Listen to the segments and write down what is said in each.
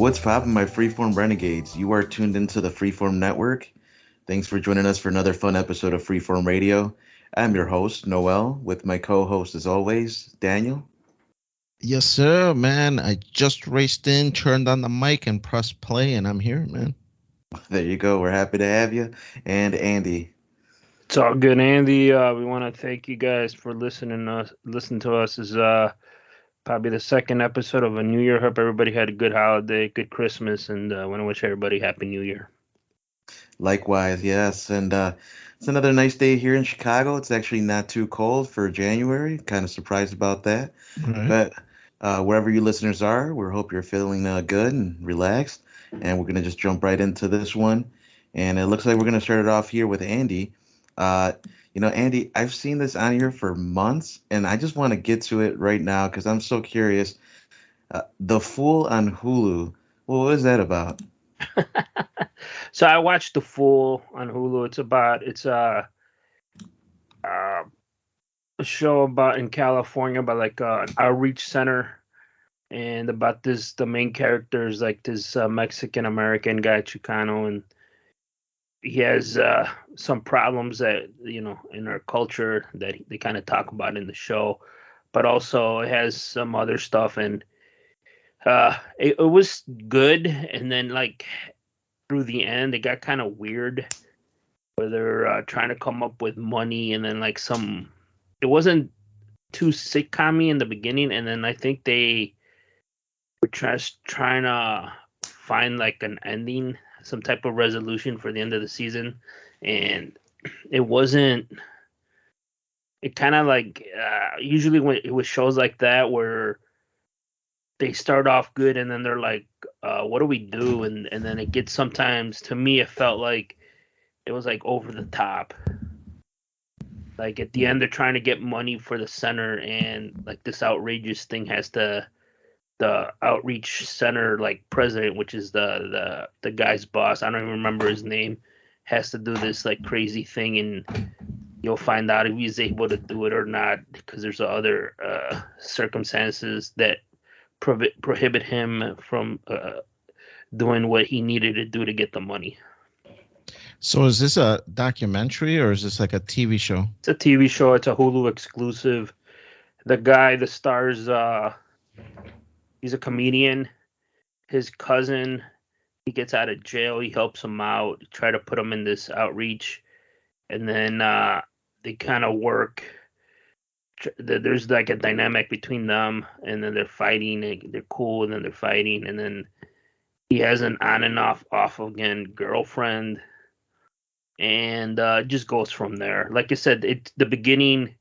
What's poppin', my Freeform Renegades? You are tuned into the Freeform Network. Thanks for joining us for another fun episode of Freeform Radio. I'm your host, Noel, with my co-host, as always, Daniel. Yes, sir, man. I just raced in, turned on the mic, and pressed play, and I'm here, man. There you go. We're happy to have you. And Andy. It's all good, Andy. We want to thank you guys for listening to us. This is probably the second episode of a New Year. Hope everybody had a good holiday, good Christmas, and want to wish everybody Happy New Year. Likewise, yes. And it's another nice day here in Chicago. It's actually not too cold for January. Kind of surprised about that. Right. But wherever you listeners are, we hope you're feeling good and relaxed. And we're going to just jump right into this one. And it looks like we're going to start it off here with Andy. Andy, I've seen this on here for months, and I just want to get to it right now because I'm so curious. The Fool on Hulu. Well, what is that about? So I watched The Fool on Hulu. It's a show about in California about like an outreach center, and about the main character is like this Mexican American guy, Chicano, and he has some problems that in our culture that they kind of talk about in the show, but also it has some other stuff, and it was good, and then like through the end it got kind of weird where they're trying to come up with money, and then like it wasn't too sitcom-y in the beginning, and then I think they were trying to find like an ending, some type of resolution for the end of the season, and it kind of like usually when it was shows like that where they start off good and then they're like, what do we do, and then it gets, sometimes to me it felt like it was like over the top, like at the end they're trying to get money for the center, and like this outrageous thing has to, the outreach center like president, which is the guy's boss, I don't even remember his name, has to do this like crazy thing, and you'll find out if he's able to do it or not, because there's other circumstances that prohibit him from doing what he needed to do to get the money. So is this a documentary or is this like a TV show? It's a TV show. It's a Hulu exclusive. The stars, he's a comedian. His cousin, he gets out of jail. He helps him out, try to put him in this outreach. And then they kind of work. There's like a dynamic between them. And then they're fighting. They're cool, and then they're fighting. And then he has an on and off again girlfriend. And just goes from there. Like I said, the beginning,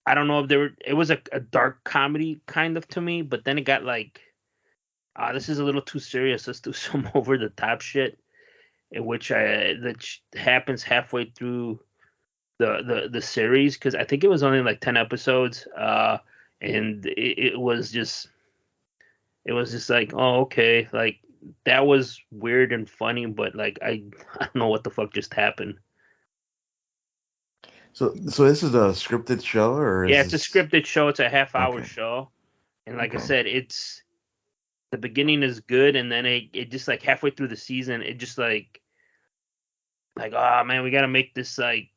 I don't know if it was a dark comedy kind of to me, but then it got like, this is a little too serious. Let's do some over the top shit, in which that happens halfway through the series, because I think it was only like 10 episodes, and it was just like, oh, okay, like that was weird and funny, but like I don't know what the fuck just happened. So this is a scripted show, or it's a scripted show. It's a half-hour show, and like I said, the beginning is good, and then it just like halfway through the season, it just like oh man, we gotta make this like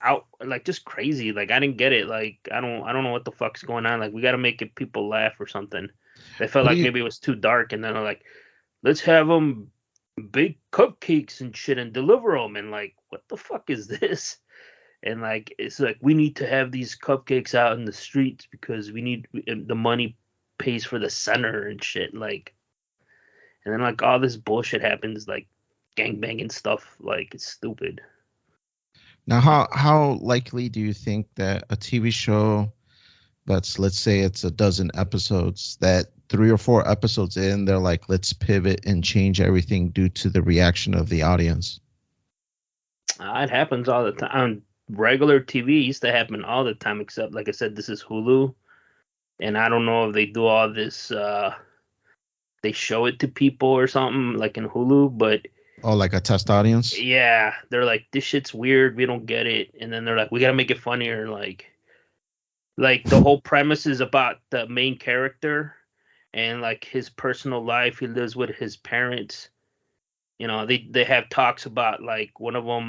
out, like just crazy. Like I didn't get it. Like I don't know what the fuck's going on. Like we gotta make it people laugh or something. They felt like maybe it was too dark, and then they're like, let's have them bake cupcakes and shit and deliver them, and like, what the fuck is this? And like, it's like, we need to have these cupcakes out in the streets because we need the money pays for the center and shit. Like, and then like all this bullshit happens, like gangbanging stuff. Like, it's stupid. Now, how likely do you think that a TV show that's, let's say it's a dozen episodes, that 3 or 4 episodes in, they're like, let's pivot and change everything due to the reaction of the audience? It happens all the time. On regular TV, used to happen all the time, except, like I said, this is Hulu. And I don't know if they do all this, they show it to people or something, like in Hulu, but... Oh, like a test audience? Yeah. They're like, this shit's weird, we don't get it. And then they're like, we gotta make it funnier, like the whole premise is about the main character, and like his personal life. He lives with his parents. You know, they have talks about like one of them,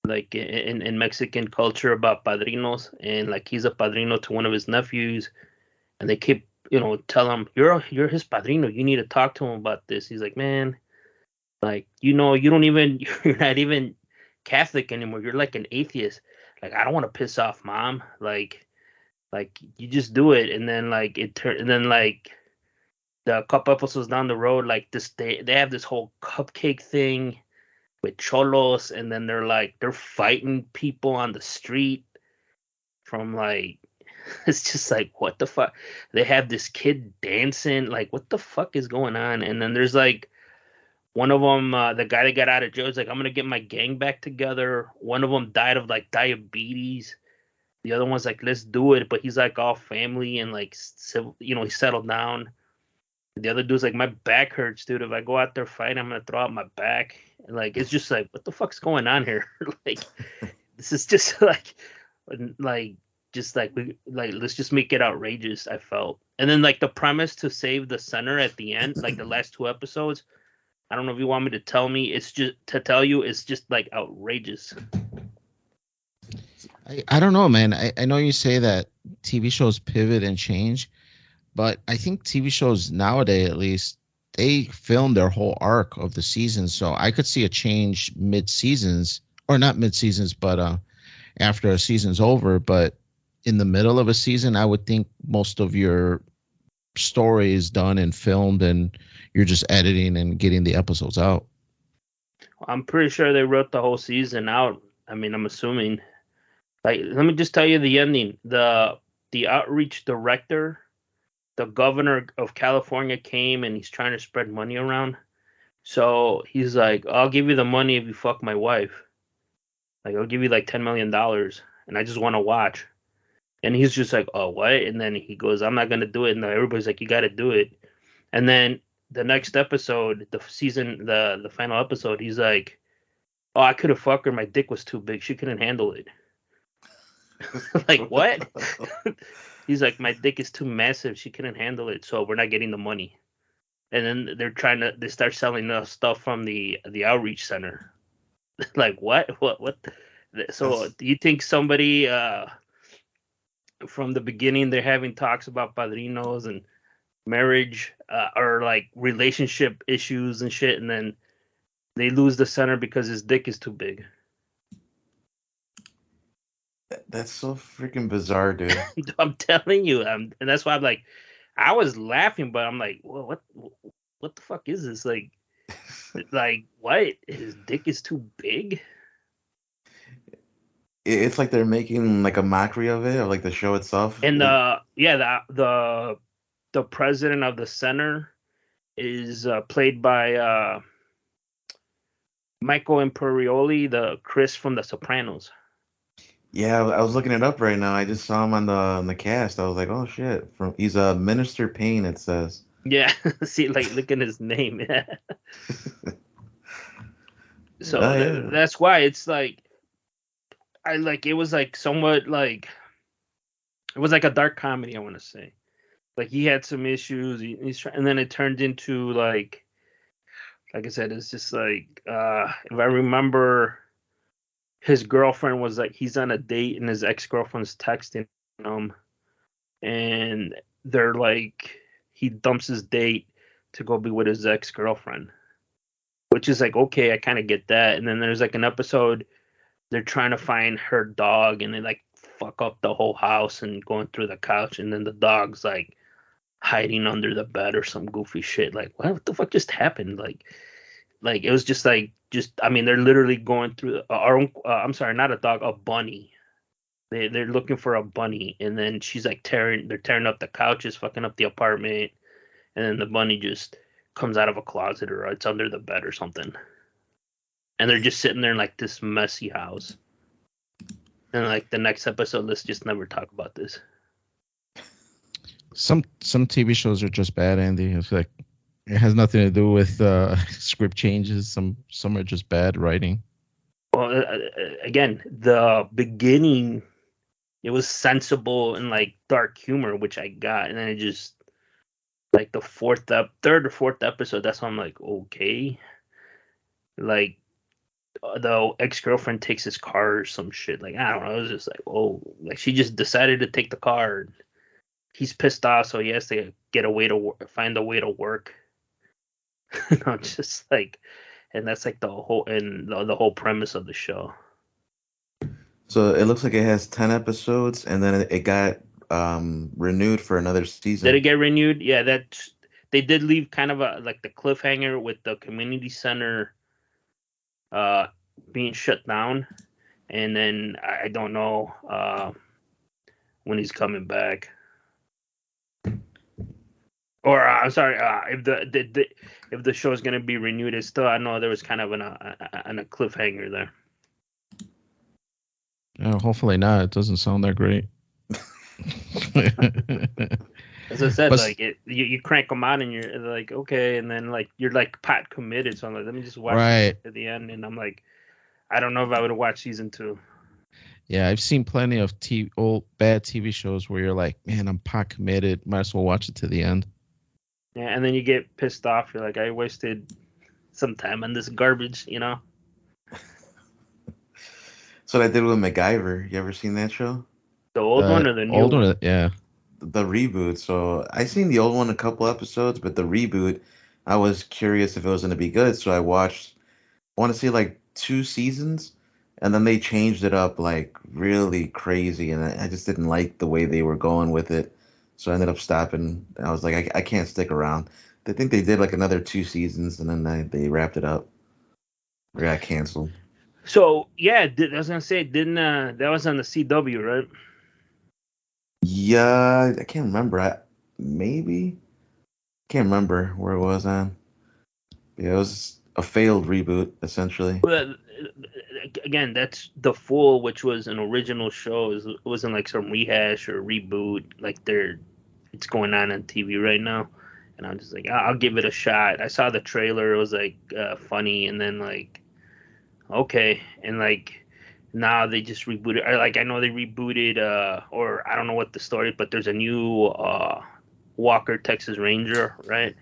like in Mexican culture about padrinos, and like he's a padrino to one of his nephews, and they keep tell him you're his padrino. You need to talk to him about this. He's like, man, like you don't even you're not even Catholic anymore. You're like an atheist. Like I don't want to piss off mom. Like you just do it, and then like and then like the couple episodes down the road, like this they have this whole cupcake thing with cholos, and then they're fighting people on the street from like it's just like what the fuck. They have this kid dancing, like what the fuck is going on? And then there's like one of them, the guy that got out of jail is like, I'm gonna get my gang back together. One of them died of like diabetes. The other one's like, let's do it, but he's like all family and like he settled down. The other dude's like, my back hurts, dude. If I go out there fighting, I'm gonna throw out my back. And like, it's just like, what the fuck's going on here? Like, this is just like, just like let's just make it outrageous. I felt, and then like the premise to save the center at the end, like the last two episodes. I don't know if you want me to tell you, it's just like outrageous. I don't know, man. I know you say that TV shows pivot and change, but I think TV shows nowadays, at least, they film their whole arc of the season. So I could see a change mid-seasons, or not mid-seasons, but after a season's over. But in the middle of a season, I would think most of your story is done and filmed, and you're just editing and getting the episodes out. I'm pretty sure they wrote the whole season out. I mean, I'm assuming. Like, let me just tell you the ending. The outreach director, the governor of California came and he's trying to spread money around. So he's like, I'll give you the money if you fuck my wife. Like, I'll give you like $10 million, and I just want to watch. And he's just like, oh, what? And then he goes, I'm not going to do it. And everybody's like, you got to do it. And then the next episode, the final episode, he's like, oh, I could have fucked her. My dick was too big. She couldn't handle it. Like, what? He's like, my dick is too massive. She couldn't handle it. So we're not getting the money. And then they start selling the stuff from the outreach center. Like, what? What? So do you think somebody from the beginning they're having talks about padrinos and marriage or like relationship issues and shit, and then they lose the center because his dick is too big? That's so freaking bizarre, dude. I'm telling you, and that's why I'm like, I was laughing, but I'm like, well, what the fuck is this? Like what? His dick is too big? It's like they're making like a mockery of it, or like the show itself. And the president of the center is played by Michael Imperioli, the Chris from The Sopranos. Yeah, I was looking it up right now. I just saw him on the cast. I was like, oh shit! He's a Minister Payne. It says. Yeah, see, like look at his name. So yeah. that's why it's like, it was like somewhat like, it was like a dark comedy, I want to say. Like he had some issues, and then it turned into like I said, it's just like if I remember, his girlfriend was like, he's on a date and his ex-girlfriend's texting him, and they're like, he dumps his date to go be with his ex-girlfriend, which is like, okay, I kind of get that. And then there's like an episode they're trying to find her dog, and they like fuck up the whole house and going through the couch, and then the dog's like hiding under the bed or some goofy shit. Like, what the fuck just happened? Like it was just like, I mean, they're literally going through our own. I'm sorry, not a dog, a bunny. They're looking for a bunny, and then she's like they're tearing up the couches, fucking up the apartment, and then the bunny just comes out of a closet or it's under the bed or something. And they're just sitting there in like this messy house. And like the next episode, let's just never talk about this. Some TV shows are just bad, Andy. It's like it has nothing to do with script changes. Some are just bad writing. Well, again, the beginning, it was sensible and like dark humor, which I got, and then it just like the third or fourth episode. That's when I'm like, okay, like the ex-girlfriend takes his car or some shit. Like, I don't know. It was just like, oh, like she just decided to take the car. He's pissed off, so he has to find a way to work. Just like, and that's like the whole premise of the show. So it looks like it has 10 episodes, and then it got renewed for another Did it season. get renewed? Yeah, they did leave kind of a like the cliffhanger with the community center being shut down, and then I don't know when he's coming back. Or I'm sorry, if the show is gonna be renewed, it's still, I know there was kind of a cliffhanger there. Hopefully not. It doesn't sound that great. As I said, But like you crank them out and you're like, okay, and then like you're like pot committed, so I'm like, let me just watch right. it to the end, and I'm like, I don't know if I would watch season 2. Yeah, I've seen plenty of old bad TV shows where you're like, man, I'm pot committed. Might as well watch it to the end. Yeah, and then you get pissed off. You're like, I wasted some time on this garbage, you know? So I did with MacGyver. You ever seen that show? The old one or the new Old one? one, yeah. The reboot. So I seen the old one a couple episodes, but the reboot, I was curious if it was going to be good. So I want to see like 2 seasons, and then they changed it up like really crazy, and I just didn't like the way they were going with it. So I ended up stopping. I was like, I can't stick around. I think they did like another 2 seasons, and then they wrapped it up. Or got canceled. So yeah, I was gonna say, didn't that was on the CW, right? Yeah, I can't remember. Maybe can't remember where it was on. Yeah, it was a failed reboot essentially. Well, again, that's The Fool, which was an original show. It wasn't like some rehash or reboot. Like it's going on TV right now, and I'm just like, I'll give it a shot. I saw the trailer. It was like funny, and then like, okay, and like now they just rebooted. Like I know they rebooted, or I don't know what the story, but there's a new Walker Texas Ranger, right?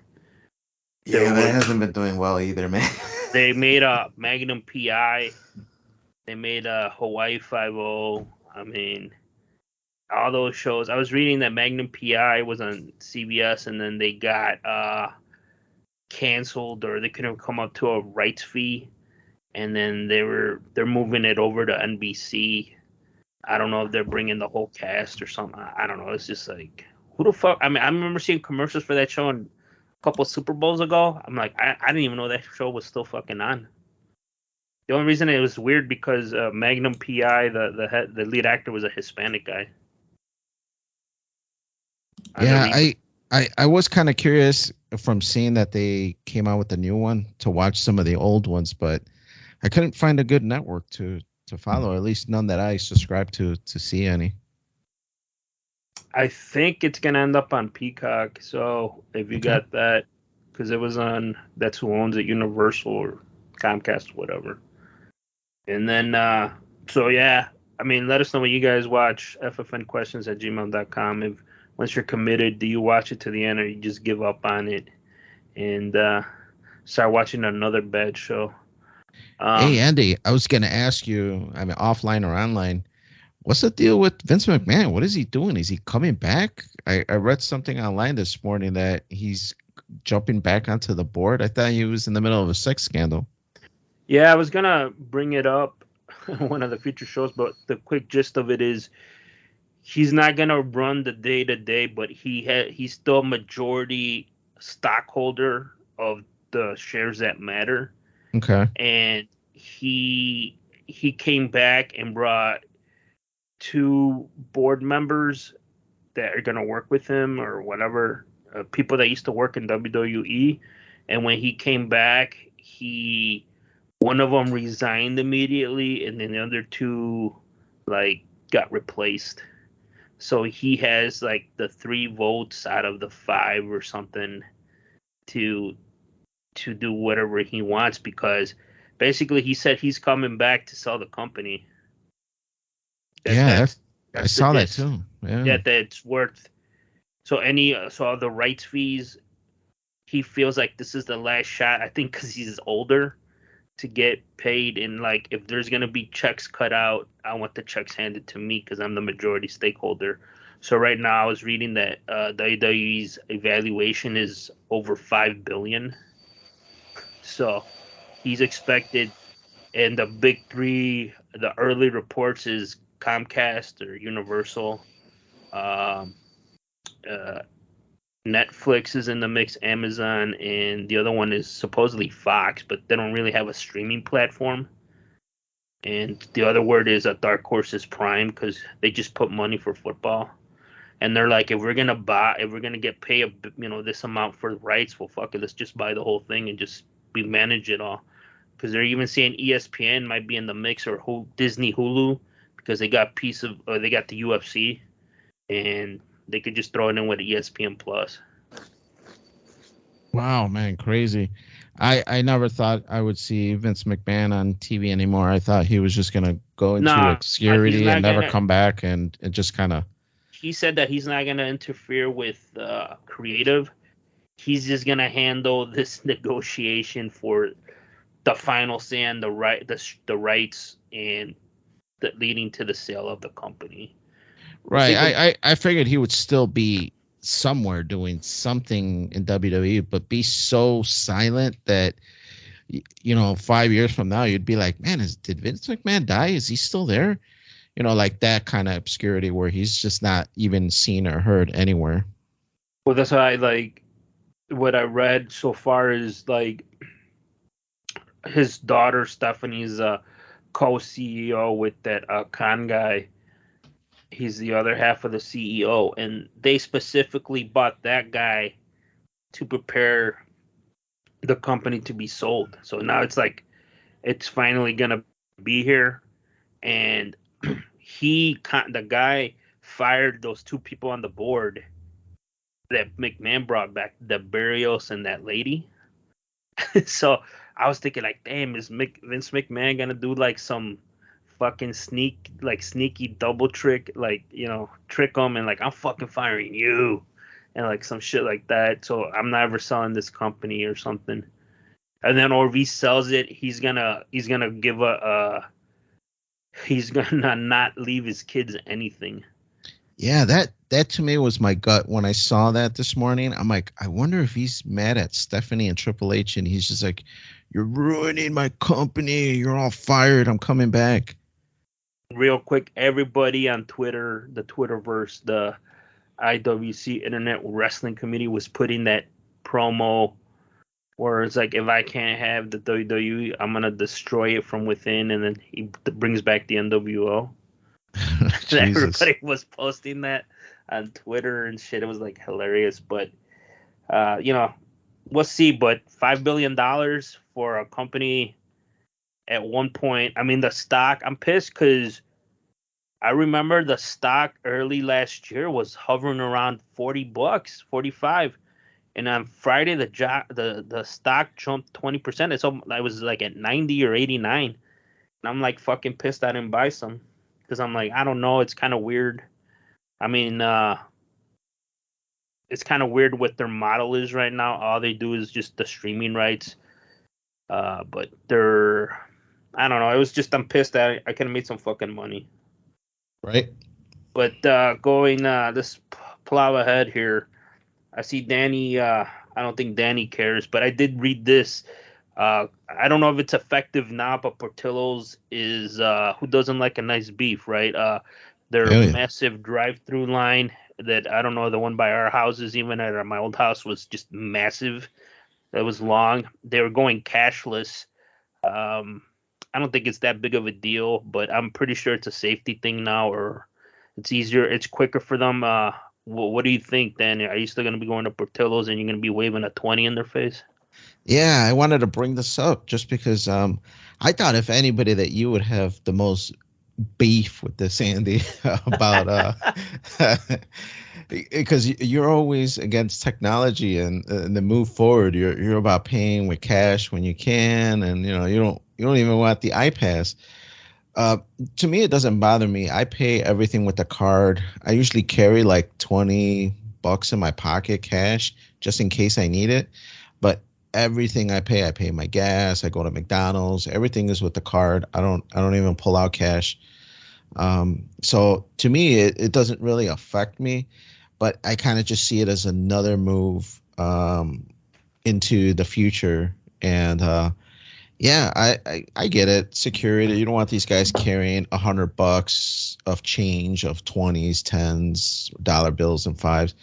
Yeah, that hasn't been doing well either, man. They made a Magnum PI. They made a Hawaii Five-0. I mean, all those shows. I was reading that Magnum PI was on CBS, and then they got canceled, or they couldn't come up to a rights fee, and then they're moving it over to NBC. I don't know if they're bringing the whole cast or something. I don't know. It's just like, who the fuck? I mean, I remember seeing commercials for that show a couple of Super Bowls ago. I'm like, I didn't even know that show was still fucking on. The only reason it was weird because Magnum PI, the lead actor, was a Hispanic guy. Yeah, I was kind of curious from seeing that they came out with the new one to watch some of the old ones, but I couldn't find a good network to follow, at least none that I subscribe to see any. I think it's gonna end up on Peacock. So if you got that, because it was on, that's who owns it, Universal or Comcast, or whatever. And then, so yeah, I mean, let us know what you guys watch. ffnquestions@gmail.com. If once you're committed, do you watch it to the end, or you just give up on it and start watching another bad show? Hey, Andy, I was gonna ask you, I mean, offline or online, what's the deal with Vince McMahon? What is he doing? Is he coming back? I read something online this morning that he's jumping back onto the board. I thought he was in the middle of a sex scandal. Yeah, I was gonna bring it up one of the future shows, but the quick gist of it is he's not gonna run the day-to-day, but he's still a majority stockholder of the shares that matter. Okay. And he came back and brought 2 board members that are gonna work with him or whatever, people that used to work in WWE. And when he came back, one of them resigned immediately, and then the other 2 like got replaced. So he has like the 3 votes out of the 5 or something to do whatever he wants, because basically he said he's coming back to sell the company. I saw that too. Yeah. That it's worth So the rights fees, he feels like this is the last shot. I think because he's older to get paid, and like if there's gonna be checks cut out, I want the checks handed to me because I'm the majority stakeholder. So right now, I was reading that WWE's evaluation is over $5 billion. So he's expected, and the big three, the early reports is Comcast or Universal. Um, uh, Netflix is in the mix, Amazon, and the other one is supposedly Fox, but they don't really have a streaming platform. And the other word is a dark horse is Prime because they just put money for football. And they're like, if we're gonna get paid, this amount for the rights, well, fuck it, let's just buy the whole thing and just we manage it all. Because they're even saying ESPN might be in the mix or Disney Hulu because they got they got the UFC, and they could just throw it in with ESPN Plus. Wow, man, crazy. I never thought I would see Vince McMahon on TV anymore. I thought he was just gonna go into obscurity and never come back and just kind of. He said that he's not gonna interfere with creative. He's just gonna handle this negotiation for the final say on the rights and leading to the sale of the company. Right. I figured he would still be somewhere doing something in WWE, but be so silent that 5 years from now you'd be like, man, did Vince McMahon die? Is he still there? Like that kind of obscurity where he's just not even seen or heard anywhere. Well, that's why what I read so far is like his daughter Stephanie's co-CEO with that Khan guy. He's the other half of the CEO, and they specifically bought that guy to prepare the company to be sold. So now it's finally gonna be here, and the guy fired those two people on the board that McMahon brought back, the Barrios and that lady. So I was thinking, like, damn, is Vince McMahon gonna do like some fucking sneaky double trick, trick them and like, I'm fucking firing you, and like some shit like that. So I'm never selling this company or something. And then, or if he sells it, he's gonna give he's gonna not leave his kids anything. Yeah, that to me was my gut when I saw that this morning. I'm like, I wonder if he's mad at Stephanie and Triple H, and he's just like, you're ruining my company. You're all fired. I'm coming back. Real quick, everybody on Twitter, the Twitterverse, the IWC Internet Wrestling Committee was putting that promo where it's like, if I can't have the WWE, I'm going to destroy it from within, and then he brings back the NWO. Everybody was posting that on Twitter and shit. It was like hilarious, but we'll see. But $5 billion for a company at one point. I mean, the stock, I'm pissed because I remember the stock early last year was hovering around $40, 45, and on Friday the stock jumped 20%. I was like at 90 or 89, and I'm like fucking pissed I didn't buy some. Because I'm like, I don't know, it's kind of weird. I mean, it's kind of weird what their model is right now. All they do is just the streaming rights. But I don't know. It was just, I'm pissed that I could have made some fucking money. Right. But let's plow ahead here. I see Danny. I don't think Danny cares, but I did read this. I don't know if it's effective now, but Portillo's is who doesn't like a nice beef, right? Their massive drive-through line that, I don't know, the one by our houses, even at my old house, was just massive. That was long. They were going cashless. I don't think it's that big of a deal, but I'm pretty sure it's a safety thing now, or it's easier, it's quicker for them. What do you think, Danny? Are you still going to be going to Portillo's and you're going to be waving a 20 in their face? Yeah, I wanted to bring this up just because I thought if anybody that you would have the most beef with this, Andy, about because you're always against technology and the move forward. You're about paying with cash when you can, and you don't even want the iPass. To me, it doesn't bother me. I pay everything with a card. I usually carry like $20 bucks in my pocket cash just in case I need it. But everything I pay my gas, I go to McDonald's, everything is with the card. I don't even pull out cash. So to me, it doesn't really affect me, but I kind of just see it as another move into the future. And yeah, I get it. Security. You don't want these guys carrying $100 of change of 20s, tens, dollar bills, and fives,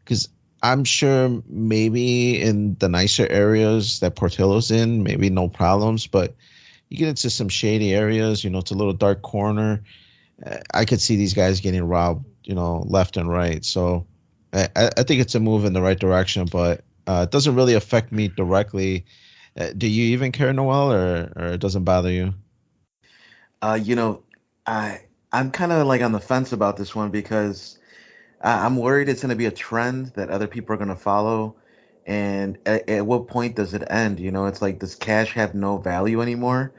because I'm sure maybe in the nicer areas that Portillo's in, maybe no problems, but you get into some shady areas, it's a little dark corner. I could see these guys getting robbed, left and right. So I think it's a move in the right direction, but it doesn't really affect me directly. Do you even care, Noel, or it doesn't bother you? You know, I I'm kind of like on the fence about this one because I'm worried it's going to be a trend that other people are going to follow. And at what point does it end? It's like, does cash have no value anymore?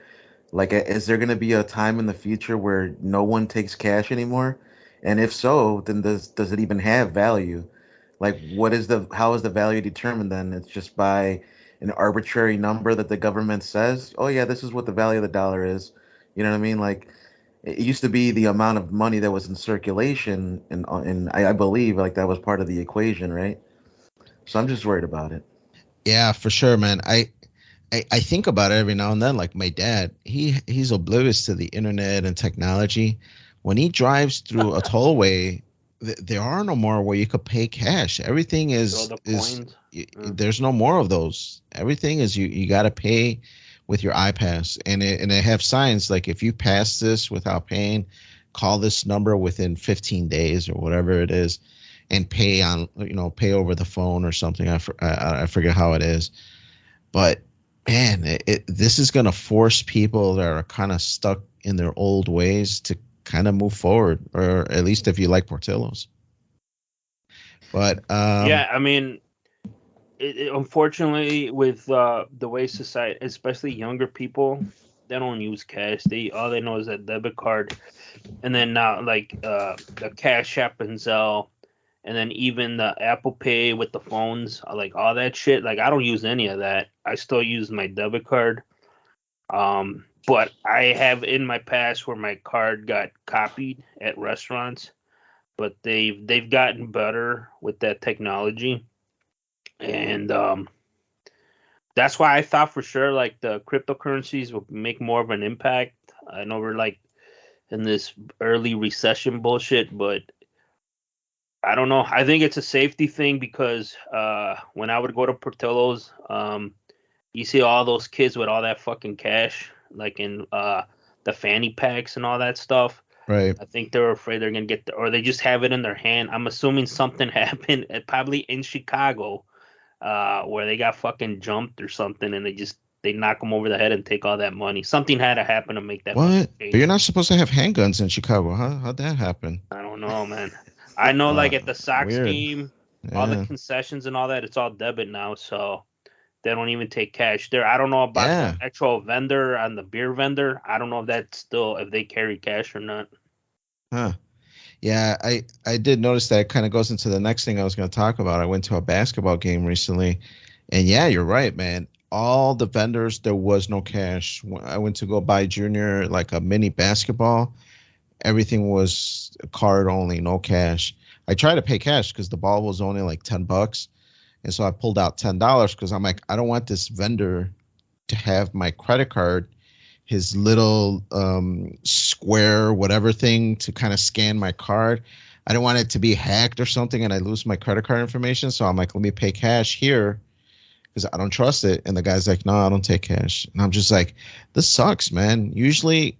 Like, is there going to be a time in the future where no one takes cash anymore? And if so, then does it even have value? Like, how is the value determined then? It's just by an arbitrary number that the government says, oh yeah, this is what the value of the dollar is. You know what I mean? Like, it used to be the amount of money that was in circulation, and I believe like that was part of the equation, right? So I'm just worried about it. Yeah, for sure, man. I think about it every now and then. Like my dad, he's oblivious to the internet and technology. When he drives through a tollway, there are no more where you could pay cash. Everything All is the is coins. there's no more of those. Everything is you got to pay with your iPass, and they have signs like if you pass this without paying, call this number within 15 days or whatever it is, and pay over the phone or something. I forget how it is, but man, this is going to force people that are kind of stuck in their old ways to kind of move forward, or at least if you like Portillo's. But Yeah, I mean, unfortunately, with the way society, especially younger people, they don't use cash. All they know is that debit card, and then now like the Cash App and Zelle, and then even the Apple Pay with the phones, like all that shit. Like I don't use any of that. I still use my debit card. But I have in my past where my card got copied at restaurants, but they've gotten better with that technology, and that's why I thought for sure like the cryptocurrencies would make more of an impact. I know we're like in this early recession bullshit, but I don't know. I think it's a safety thing because when I would go to Portillo's, you see all those kids with all that fucking cash, like in the fanny packs and all that stuff. right. I think they're afraid they're gonna or they just have it in their hand. I'm assuming something happened, probably in Chicago, where they got fucking jumped or something, and they knock them over the head and take all that money. Something had to happen to make that money What? But you're change. not supposed to have handguns in Chicago, huh? How'd that happen? I don't know, man. I know, like at the Sox Weird. game, all the Yeah. concessions and all that, it's all debit now, so they don't even take cash there. I don't know about the Yeah. actual vendor and the beer vendor. I don't know if that's still if they carry cash or not. Huh. Yeah, I did notice that. It kind of goes into the next thing I was going to talk about. I went to a basketball game recently, and yeah, you're right, man. All the vendors, there was no cash. When I went to go buy Junior like a mini basketball. Everything was card only, no cash. I tried to pay cash because the ball was only like $10, and so I pulled out $10 because I'm like, I don't want this vendor to have my credit card, his little square whatever thing to kind of scan my card. I don't want it to be hacked or something and I lose my credit card information. So I'm like, let me pay cash here because I don't trust it. And the guy's like, no, I don't take cash. And I'm just like, this sucks, man. Usually,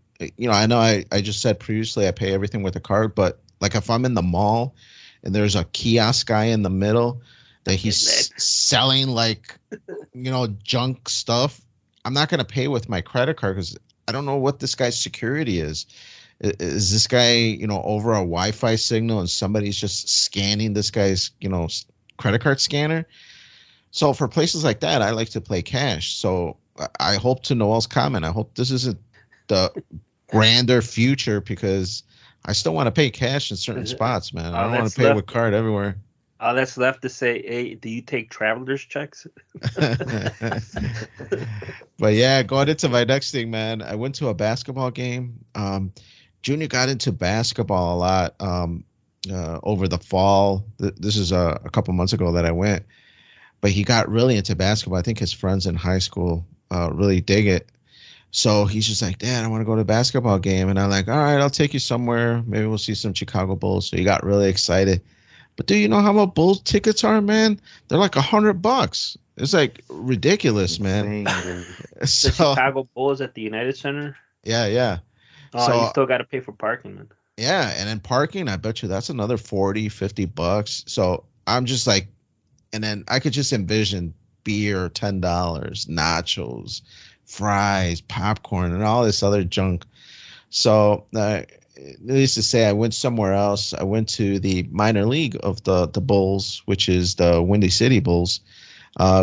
I know I just said previously I pay everything with a card, but like if I'm in the mall and there's a kiosk guy in the middle that he's selling like, junk stuff, I'm not going to pay with my credit card because I don't know what this guy's security is. Is this guy, over a Wi-Fi signal and somebody's just scanning this guy's, credit card scanner? So for places like that, I like to play cash. So I hope to Noel's comment, I hope this isn't the grander future because I still want to pay cash in certain spots, man. I don't want That's to pay left. with card everywhere. All that's left to say, hey, do you take traveler's checks? But yeah, going into my next thing, man, I went to a basketball game. Junior got into basketball a lot over the fall. This is a couple months ago that I went, but he got really into basketball. I think his friends in high school really dig it. So he's just like, Dad, I want to go to a basketball game. And I'm like, all right, I'll take you somewhere. Maybe we'll see some Chicago Bulls. So he got really excited. But do you know how much Bulls tickets are, man? They're like $100. It's like ridiculous, man. Insane, dude. The So Chicago Bulls at the United Center. yeah. Oh, you So still got to pay for parking, man. yeah, and then parking, I bet you that's another 40, $50. So I'm just like, and then I could just envision beer, $10, nachos, fries, popcorn, and all this other junk. So needless to say, I went somewhere else. I went to the minor league of the Bulls, which is the Windy City Bulls,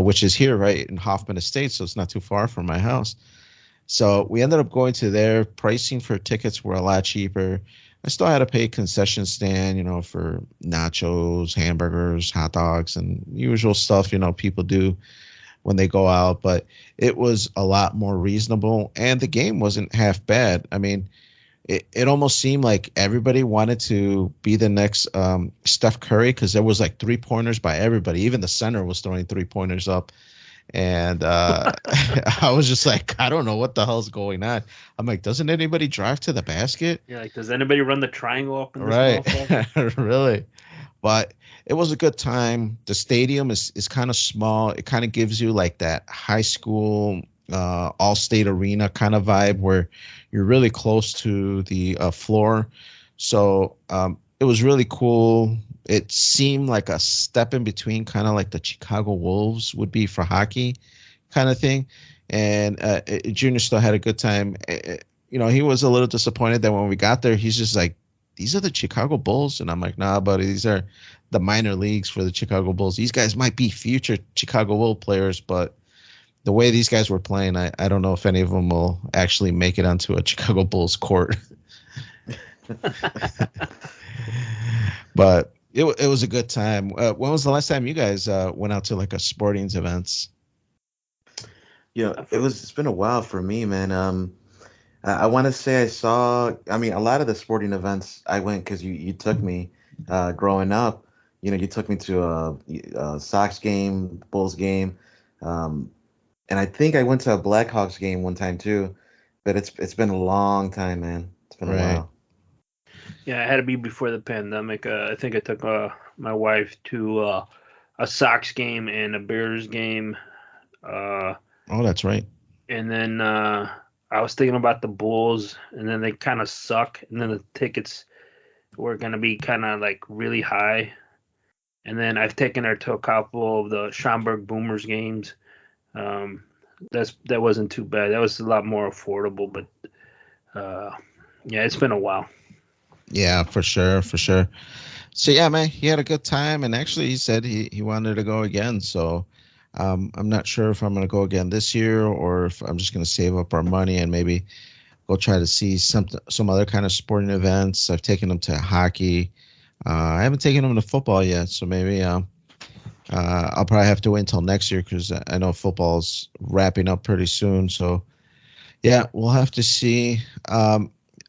which is here right in Hoffman Estates, so it's not too far from my house. So we ended up going to there. Pricing for tickets were a lot cheaper. I still had to pay concession stand, for nachos, hamburgers, hot dogs, and usual stuff, people do when they go out. But it was a lot more reasonable, and the game wasn't half bad. I mean, it almost seemed like everybody wanted to be the next Steph Curry because there was like 3-pointers by everybody. Even the center was throwing 3-pointers up. And I was just like, I don't know what the hell's going on. I'm like, doesn't anybody drive to the basket? Yeah, like, does anybody run the triangle up in this Right. motherfucker? Really. But it was a good time. The stadium is kind of small. It kind of gives you like that high school all-state arena kind of vibe where you're really close to the floor. So it was really cool. It seemed like a step in between, kind of like the Chicago Wolves would be for hockey kind of thing. And Junior still had a good time. He was a little disappointed that when we got there, he's just like, these are the Chicago Bulls. And I'm like, nah, buddy, these are the minor leagues for the Chicago Bulls. These guys might be future Chicago Bull players, but the way these guys were playing, I don't know if any of them will actually make it onto a Chicago Bulls court. But it was a good time. When was the last time you guys went out to like a sporting events? Yeah, it's been a while for me, man. I want to say I saw. I mean, a lot of the sporting events I went because you took me growing up. You took me to a Sox game, Bulls game, and I think I went to a Blackhawks game one time too. But it's been a long time, man. It's been a Right. while. Yeah, it had to be before the pandemic. I think I took my wife to a Sox game and a Bears game. Oh, that's right. And then I was thinking about the Bulls, and then they kind of suck. And then the tickets were going to be kind of like really high. And then I've taken her to a couple of the Schaumburg Boomers games. That wasn't too bad. That was a lot more affordable. But yeah, it's been a while. Yeah, for sure. So yeah, man, he had a good time, and actually, he said he wanted to go again. So I'm not sure if I'm going to go again this year or if I'm just going to save up our money and maybe go try to see some other kind of sporting events. I've taken him to hockey. I haven't taken him to football yet, so maybe I'll probably have to wait until next year because I know football's wrapping up pretty soon. So yeah, we'll have to see.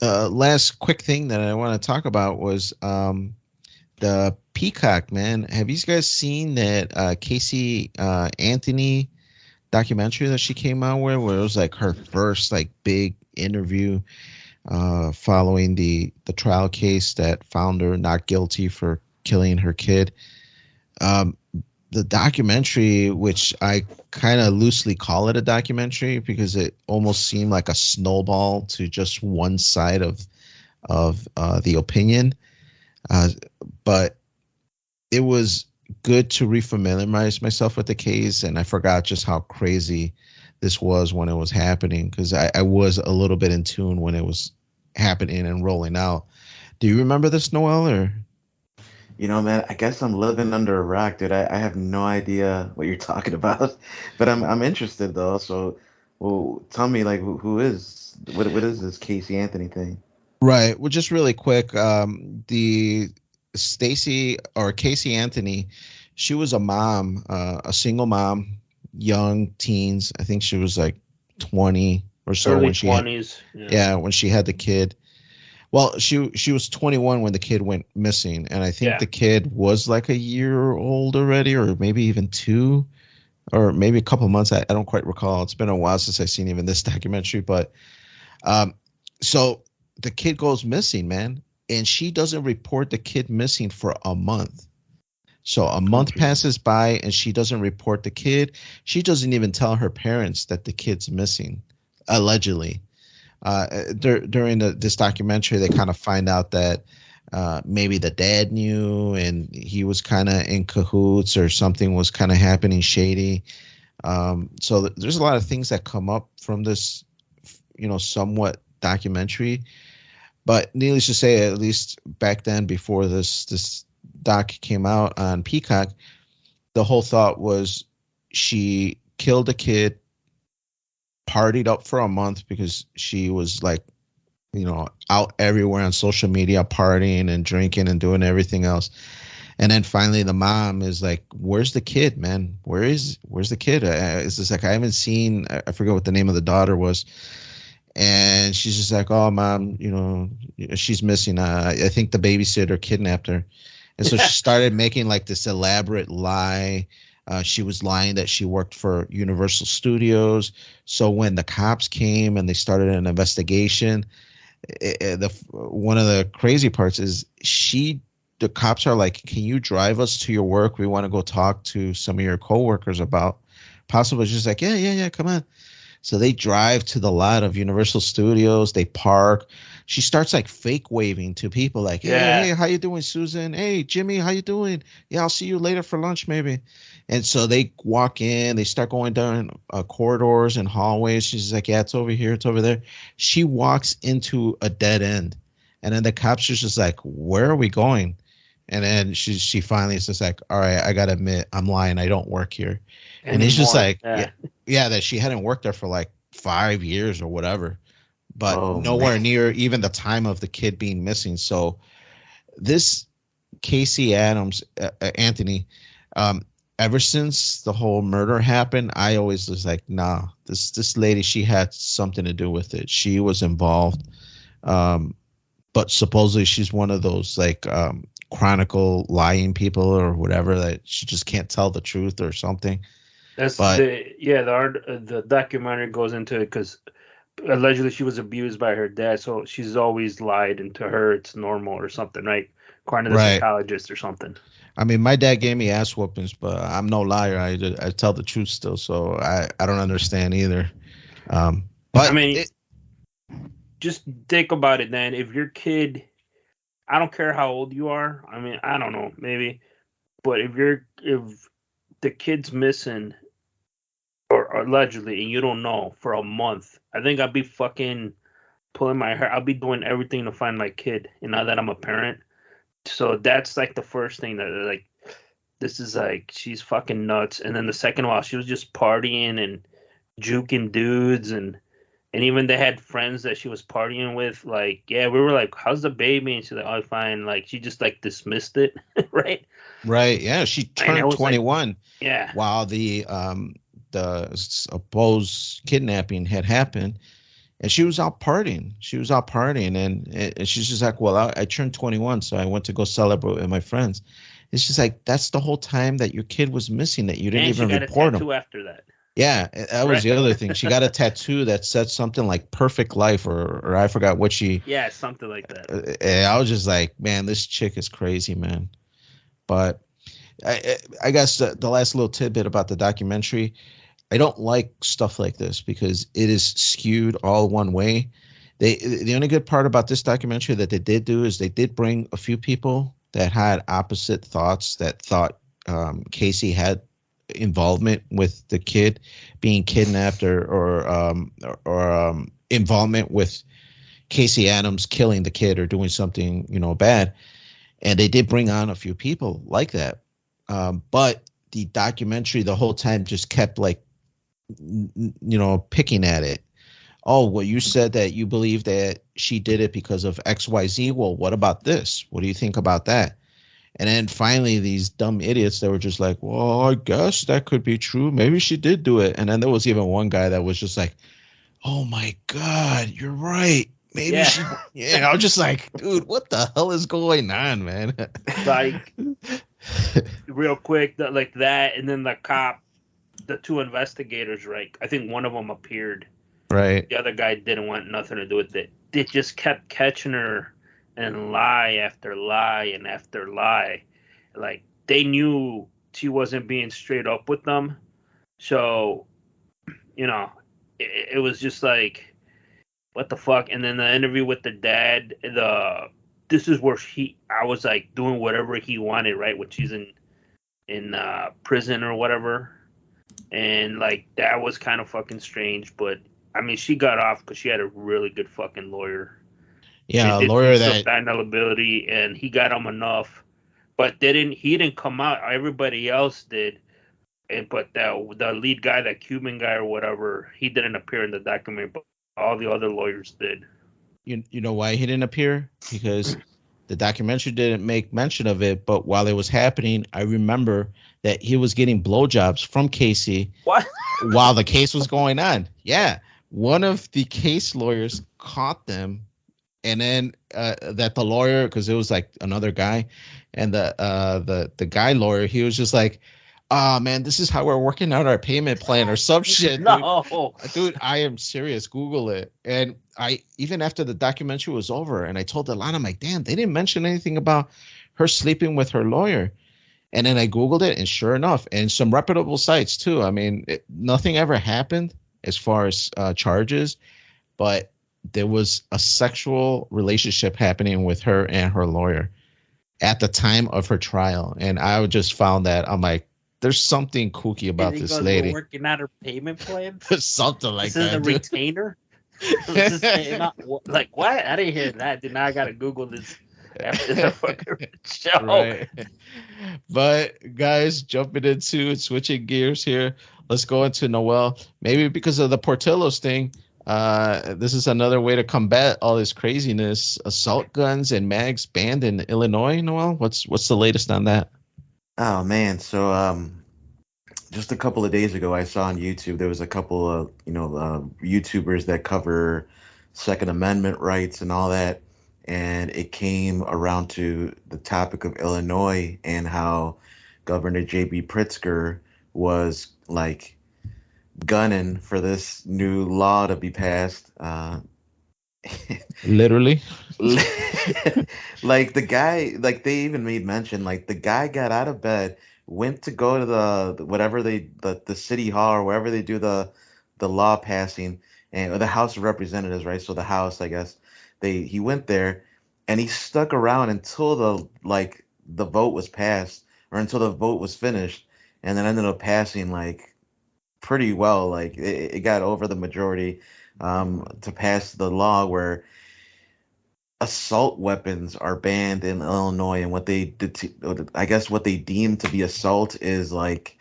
Last quick thing that I want to talk about was the Peacock, man. Have you guys seen that Casey Anthony documentary that she came out with, where it was like her first like big interview following the trial case that found her not guilty for killing her kid? The documentary, which I kind of loosely call it a documentary because it almost seemed like a snowball to just one side of the opinion, but it was good to refamiliarize myself with the case, and I forgot just how crazy this was when it was happening because I was a little bit in tune when it was happening and rolling out. Do you remember this, Noel, or? Man, I guess I'm living under a rock, dude. I have no idea what you're talking about, but I'm interested though. So, well, tell me, like, who is what is this Casey Anthony thing? Right. Well, just really quick, Stacy or Casey Anthony, she was a mom, a single mom, young teens. I think she was like 20 or so Early when she had, 20s. Yeah. yeah, when she had the kid. Well, she was 21 when the kid went missing, and I think Yeah. the kid was like a year old already, or maybe even two, or maybe a couple months. I don't quite recall. It's been a while since I've seen even this documentary, but um, so the kid goes missing, man, and she doesn't report the kid missing for a month. So a month Okay. passes by and she doesn't report the kid. She doesn't even tell her parents that the kid's missing, allegedly. During this documentary, they kind of find out that maybe the dad knew and he was kind of in cahoots or something was kind of happening shady. So there's a lot of things that come up from this, somewhat documentary. But needless to say, at least back then, before this doc came out on Peacock, the whole thought was she killed a kid, partied up for a month because she was like, out everywhere on social media, partying and drinking and doing everything else. And then finally, the mom is like, "Where's the kid, man? Where's the kid?" It's just like I haven't seen. I forget what the name of the daughter was, and she's just like, "Oh, mom, she's missing. I think the babysitter kidnapped her." And so she started making like this elaborate lie. She was lying that she worked for Universal Studios. So when the cops came and they started an investigation, one of the crazy parts is the cops are like, "Can you drive us to your work? We want to go talk to some of your coworkers about possible." She's like, "Yeah, yeah, yeah, come on." So they drive to the lot of Universal Studios. They park. She starts like fake waving to people, like, "Hey, Yeah. hey, how you doing, Susan? Hey, Jimmy, how you doing? Yeah, I'll see you later for lunch, maybe." And so they walk in. They start going down corridors and hallways. She's like, "Yeah, it's over here. It's over there." She walks into a dead end, and then the cops are just like, "Where are we going?" And then she finally is just like, "All right, I gotta admit, I'm lying. I don't work here." And it's just Anymore. like, Yeah. yeah, that she hadn't worked there for like 5 years or whatever, but Oh man. nowhere near even the time of the kid being missing. So this Casey Anthony, um, ever since the whole murder happened, I always was like, nah, this lady, she had something to do with it. She was involved. Um, but supposedly she's one of those like chronicle lying people or whatever that she just can't tell the truth or something. That's But the documentary goes into it because allegedly she was abused by her dad, so she's always lied, and to her it's normal or something, right? According to the right. psychologist or something. I mean, my dad gave me ass whoopings, but I'm no liar. I tell the truth still, so I don't understand either. I But mean, just think about it, then. If your kid, I don't care how old you are. I mean, I don't know, maybe, but if the kid's missing or allegedly, and you don't know for a month, I think I'd be fucking pulling my hair. I'll be doing everything to find my kid. And now that I'm a parent, so that's like the first thing that like this is like she's fucking nuts. And then the second while she was just partying and juking dudes and even they had friends that she was partying with. Like, yeah, we were like, "How's the baby?" And she's like, "Oh, fine." Like she just like dismissed it, right? right, yeah, she And it turned was like, 21 yeah, while the supposed kidnapping had happened, and she was out partying. She was out partying, and she's just like, "Well, I turned 21, so I went to go celebrate with my friends." It's just like that's the whole time that your kid was missing that you didn't and she even got a report him. tattoo after that, Yeah, that was right? the other thing. She got a tattoo that said something like "perfect life" or I forgot what she. Yeah, something like that. I was just like, man, this chick is crazy, man. But I guess the last little tidbit about the documentary, I don't like stuff like this because it is skewed all one way. The only good part about this documentary that they did do is they did bring a few people that had opposite thoughts that thought Casey had involvement with the kid being kidnapped or involvement with Casey Adams killing the kid or doing something bad, and they did bring on a few people like that, but the documentary the whole time just kept like picking at it. Oh, well, you said that you believe that she did it because of XYZ. Well, what about this? What do you think about that? And then finally, these dumb idiots that were just like, well, I guess that could be true. Maybe she did do it. And then there was even one guy that was just like, oh my God, you're right. Maybe Yeah. she. Yeah, I was just like, dude, what the hell is going on, man? Like, real quick, like that, and then the cop, the two investigators, right? I think one of them appeared. Right. The other guy didn't want nothing to do with it. They just kept catching her and lie after lie and after lie. Like, they knew she wasn't being straight up with them. So, it was just like, what the fuck? And then the interview with the dad, this is where I was like doing whatever he wanted, right? When she's in prison or whatever. And like, that was kind of fucking strange, but I mean, she got off because she had a really good fucking lawyer. Yeah, They a did lawyer some that. ability, and he got him enough. But he didn't come out. Everybody else did. But the lead guy, that Cuban guy or whatever, he didn't appear in the documentary. But all the other lawyers did. You know why he didn't appear? Because the documentary didn't make mention of it. But while it was happening, I remember that he was getting blowjobs from Casey What? while the case was going on. Yeah, one of the case lawyers caught them, and then that the lawyer, because it was like another guy, and the guy lawyer, he was just like, "Oh man, this is how we're working out our payment plan or some shit." No. Dude, I am serious. Google it. And I, even after the documentary was over, and I told Alana, I'm like, damn, they didn't mention anything about her sleeping with her lawyer. And then I Googled it, and sure enough, and some reputable sites too. I mean, nothing ever happened as far as charges, but there was a sexual relationship happening with her and her lawyer at the time of her trial. And I just found that, I'm like, there's something kooky And about he this goes, lady. we're working out her payment plan. Something like This is that. a dude. retainer. Like what? I didn't hear that. Dude, now I gotta Google this after the fucking show. Right. But guys, jumping into switching gears here, let's go into Noel. Maybe because of the Portillo's thing, this is another way to combat all this craziness. Assault guns and mags banned in Illinois. Noel, what's the latest on that? Oh man, so just a couple of days ago, I saw on YouTube there was a couple of YouTubers that cover Second Amendment rights and all that, and it came around to the topic of Illinois and how Governor J.B. Pritzker was like gunning for this new law to be passed. Literally. Like the guy, like they even made mention, like the guy got out of bed, went to go to whatever the city hall or wherever they do the law passing, and or the House of Representatives, right? So the House, I guess, he went there, and he stuck around until the vote was passed or until the vote was finished, and then ended up passing like pretty well. Like it got over the majority to pass the law where assault weapons are banned in Illinois, and what they I guess what they deem to be assault is like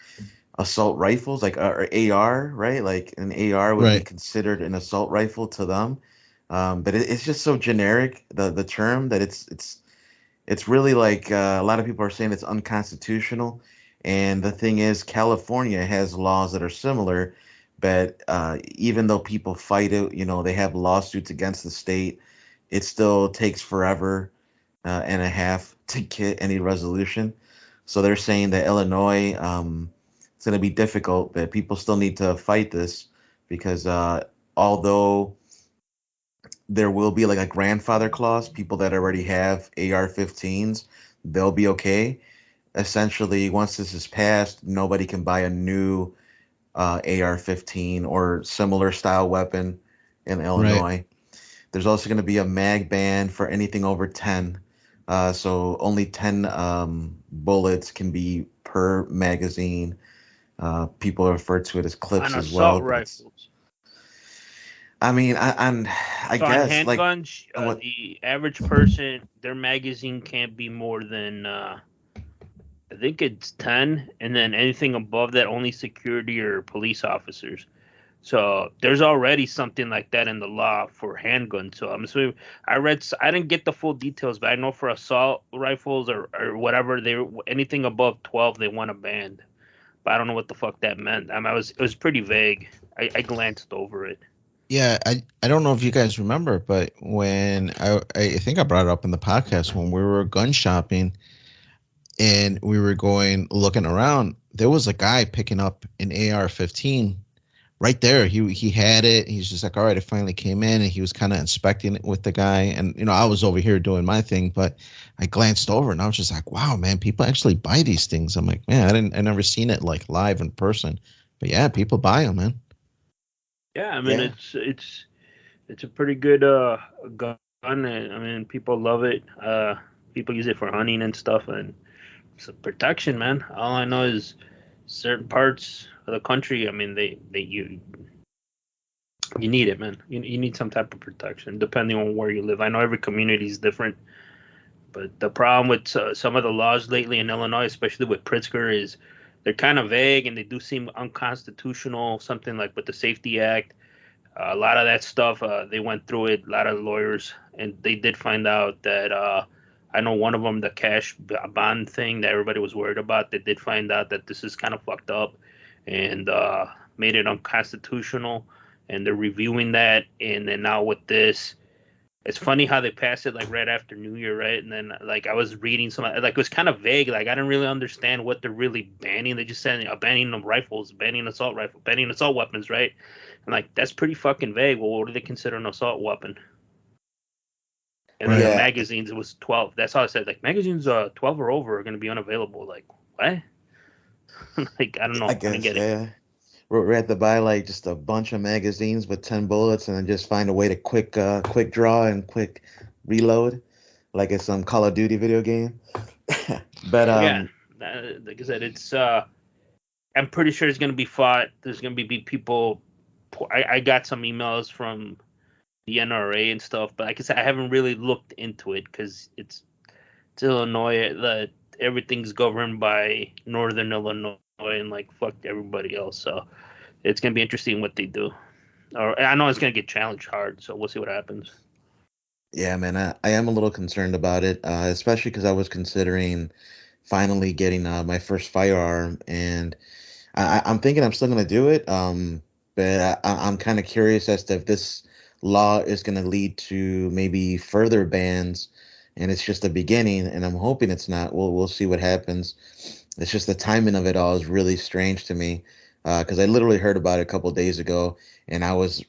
assault rifles, like or AR, right? Like an AR would be Right. considered an assault rifle to them. But it's just so generic, the term, that it's really like a lot of people are saying it's unconstitutional. And the thing is, California has laws that are similar, but even though people fight it, they have lawsuits against the state, it still takes forever and a half to get any resolution. So they're saying that Illinois, it's going to be difficult, but people still need to fight this because although there will be like a grandfather clause, people that already have AR-15s, they'll be okay. Essentially, once this is passed, nobody can buy a new AR-15 or similar style weapon in Right. Illinois. There's also going to be a mag ban for anything over 10. So only 10 bullets can be per magazine. People refer to it as clips On as well. assault rifles. I mean, I So on guess like handguns, what? the average person, their magazine can't be more than I think it's 10, and then anything above that, only security or police officers. So there's already something like that in the law for handguns. So I'm assuming I didn't get the full details, but I know for assault rifles or whatever, anything above 12 they want to ban. But I don't know what the fuck that meant. I mean, it was pretty vague. I glanced over it. Yeah, I don't know if you guys remember, but when I think I brought it up in the podcast when we were gun shopping and we were going looking around, there was a guy picking up an AR-15 right there. He had it. He's just like, all right, it finally came in, and he was kind of inspecting it with the guy. And I was over here doing my thing, but I glanced over and I was just like, wow, man, people actually buy these things. I'm like, man, I never seen it like live in person, but yeah, people buy them, man. Yeah, I mean it's a pretty good gun. And, I mean, people love it. People use it for hunting and stuff, and it's a protection, man. All I know is certain parts of the country. I mean, you need it, man. You need some type of protection depending on where you live. I know every community is different, but the problem with some of the laws lately in Illinois, especially with Pritzker, is they're kind of vague and they do seem unconstitutional. Something like with the Safety Act, a lot of that stuff, they went through it. A lot of lawyers, and they did find out that I know one of them, the cash bond thing that everybody was worried about. They did find out that this is kind of fucked up, and made it unconstitutional. And they're reviewing that, and then now with this. It's funny how they passed it like right after New Year, right? And then like I was reading some, like it was kind of vague. Like I didn't really understand what they're really banning. They just said banning the rifles, banning assault rifle, banning assault weapons, right? And like that's pretty fucking vague. Well, what do they consider an assault weapon? And then the magazines, it was 12. That's how I said. Like magazines, 12 or over are going to be unavailable. Like what? Like I don't know. I guess, yeah. We have to buy like just a bunch of magazines with 10 bullets and then just find a way to quick draw and quick reload, like it's some Call of Duty video game. But yeah, like I said, it's I'm pretty sure it's gonna be fought. There's gonna be people. I got some emails from the NRA and stuff, but like I said, I haven't really looked into it because it's Illinois. Everything's governed by Northern Illinois and like fuck everybody else. So it's gonna be interesting what they do. Or I know it's gonna get challenged hard, so we'll see what happens. Yeah, man, I am a little concerned about it, especially because I was considering finally getting my first firearm, and I'm thinking I'm still gonna do it. But I'm kind of curious as to if this law is gonna lead to maybe further bans, and it's just the beginning, and I'm hoping it's not. We'll see what happens. It's just the timing of it all is really strange to me, because I literally heard about it a couple of days ago, and I was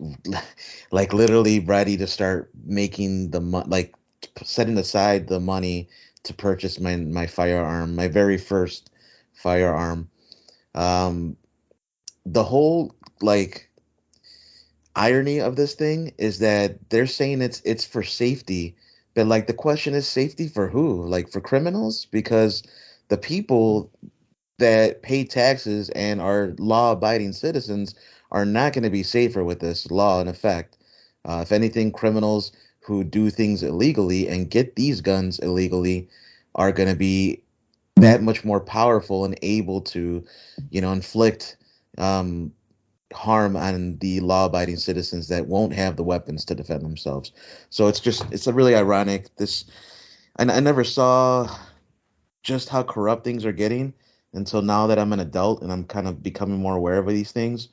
like literally ready to start making like setting aside the money to purchase my firearm, my very first firearm. The whole like irony of this thing is that they're saying it's for safety, but like the question is safety for who? Like for criminals? Because the people that pay taxes and are law-abiding citizens are not going to be safer with this law in effect. If anything, criminals who do things illegally and get these guns illegally are going to be that much more powerful and able to, inflict harm on the law-abiding citizens that won't have the weapons to defend themselves. So it's a really ironic. I never saw just how corrupt things are getting until now that I'm an adult and I'm kind of becoming more aware of these things.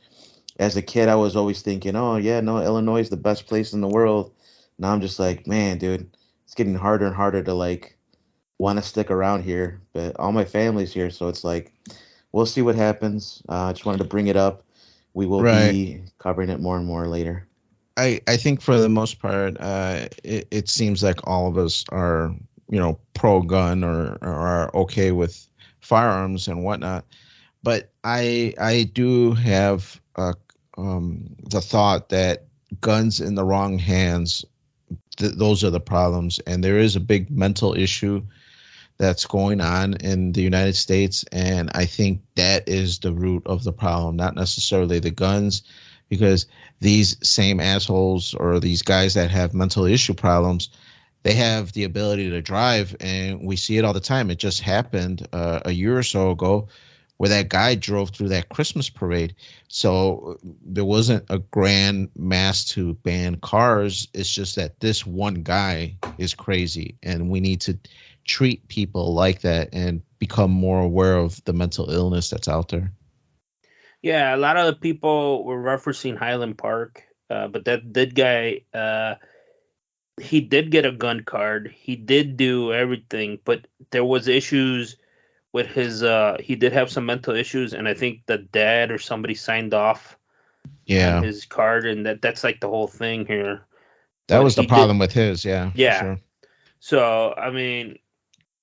As a kid, I was always thinking, oh, yeah, no, Illinois is the best place in the world. Now I'm just like, man, dude, it's getting harder and harder to like want to stick around here. But all my family's here, so it's like, we'll see what happens. I just wanted to bring it up. We will be covering it more and more later. I think for the most part, it seems like all of us are, pro gun or are okay with firearms and whatnot. But I do have the thought that guns in the wrong hands, those are the problems. And there is a big mental issue that's going on in the United States. And I think that is the root of the problem, not necessarily the guns, because these same assholes or these guys that have mental issue problems, they have the ability to drive, and we see it all the time. It just happened a year or so ago where that guy drove through that Christmas parade. So there wasn't a grand mass to ban cars. It's just that this one guy is crazy, and we need to treat people like that and become more aware of the mental illness that's out there. Yeah, a lot of the people were referencing Highland Park, but that guy, he did get a gun card. He did do everything, but there was issues with his. He did have some mental issues, and I think the dad or somebody signed off on Yeah, his card, and that's like the whole thing here. that But was the he did, problem with his. Yeah, for yeah. sure. So I mean,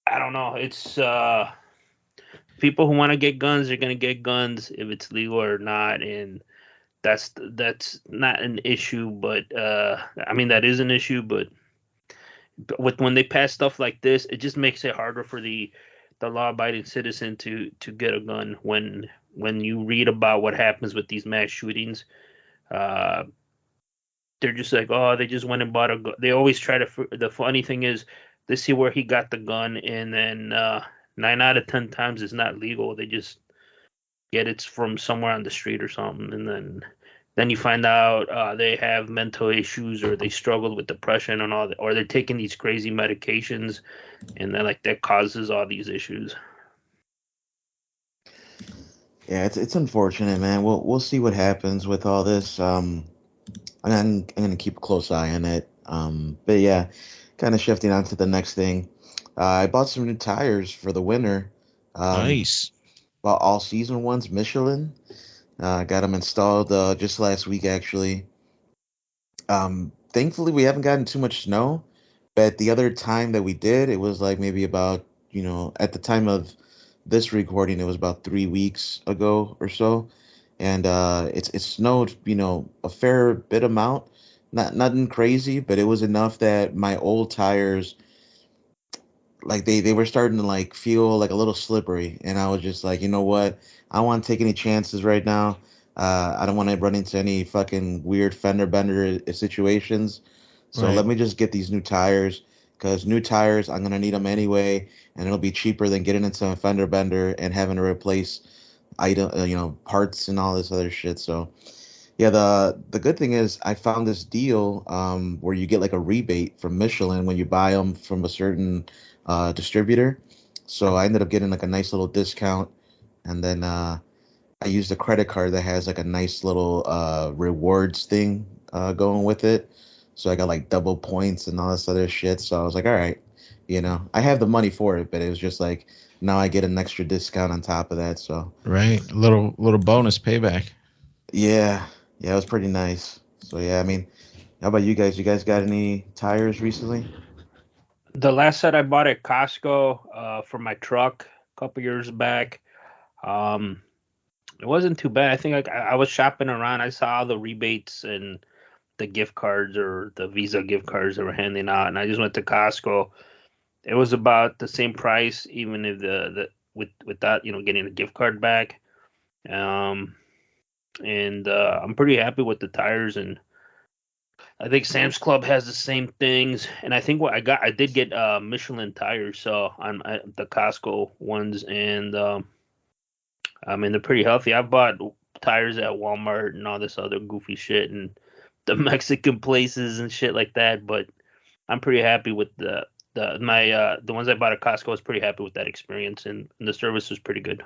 I don't know. It's people who want to get guns are gonna get guns if it's legal or not, and that's not an issue. But I mean that is an issue. But with when they pass stuff like this, it just makes it harder for the law-abiding citizen to get a gun. When you read about what happens with these mass shootings, uh, they're just like, oh, they just went and bought a gun. They always try to. The funny thing is, they see where he got the gun, and then 9 out of 10 times it's not legal. They just get it from somewhere on the street or something, and then you find out they have mental issues or they struggled with depression and all that, or they're taking these crazy medications, and then like that causes all these issues. Yeah, it's unfortunate, man. We'll see what happens with all this. I'm gonna keep a close eye on it. But yeah, kind of shifting on to the next thing. I bought some new tires for the winter. Um, Nice. Bought all season ones, Michelin. Got them installed just last week, actually. Thankfully, we haven't gotten too much snow. But the other time that we did, it was like maybe about, at the time of this recording, it was about 3 weeks ago or so. And it snowed, a fair bit amount. Not nothing crazy, but it was enough that my old tires, like they were starting to like feel like a little slippery, and I was just like, you know what, I don't want to take any chances right now. I don't want to run into any fucking weird fender bender situations, so Right. let me just get these new tires, because new tires I'm gonna need them anyway, and it'll be cheaper than getting into a fender bender and having to replace item parts and all this other shit. So yeah, the good thing is I found this deal where you get like a rebate from Michelin when you buy them from a certain distributor. So I ended up getting like a nice little discount, and then I used a credit card that has like a nice little rewards thing going with it. So I got like double points and all this other shit. So I was like, all right, I have the money for it, but it was just like now I get an extra discount on top of that. So Right. A little bonus payback. yeah, yeah, it was pretty nice. So yeah, I mean, how about you guys? You guys got any tires recently? The last set I bought at Costco for my truck a couple years back, um, it wasn't too bad. I think I was shopping around. I saw the rebates and the gift cards or the Visa gift cards they were handing out, and I just went to Costco. It was about the same price, even if the with that getting a gift card back. Um, and I'm pretty happy with the tires, and I think Sam's Club has the same things. And I think what I did get Michelin tires, so on the Costco ones, and I mean they're pretty healthy. I've bought tires at Walmart and all this other goofy shit and the Mexican places and shit like that, but I'm pretty happy with the ones I bought at Costco. I was pretty happy with that experience, and the service was pretty good.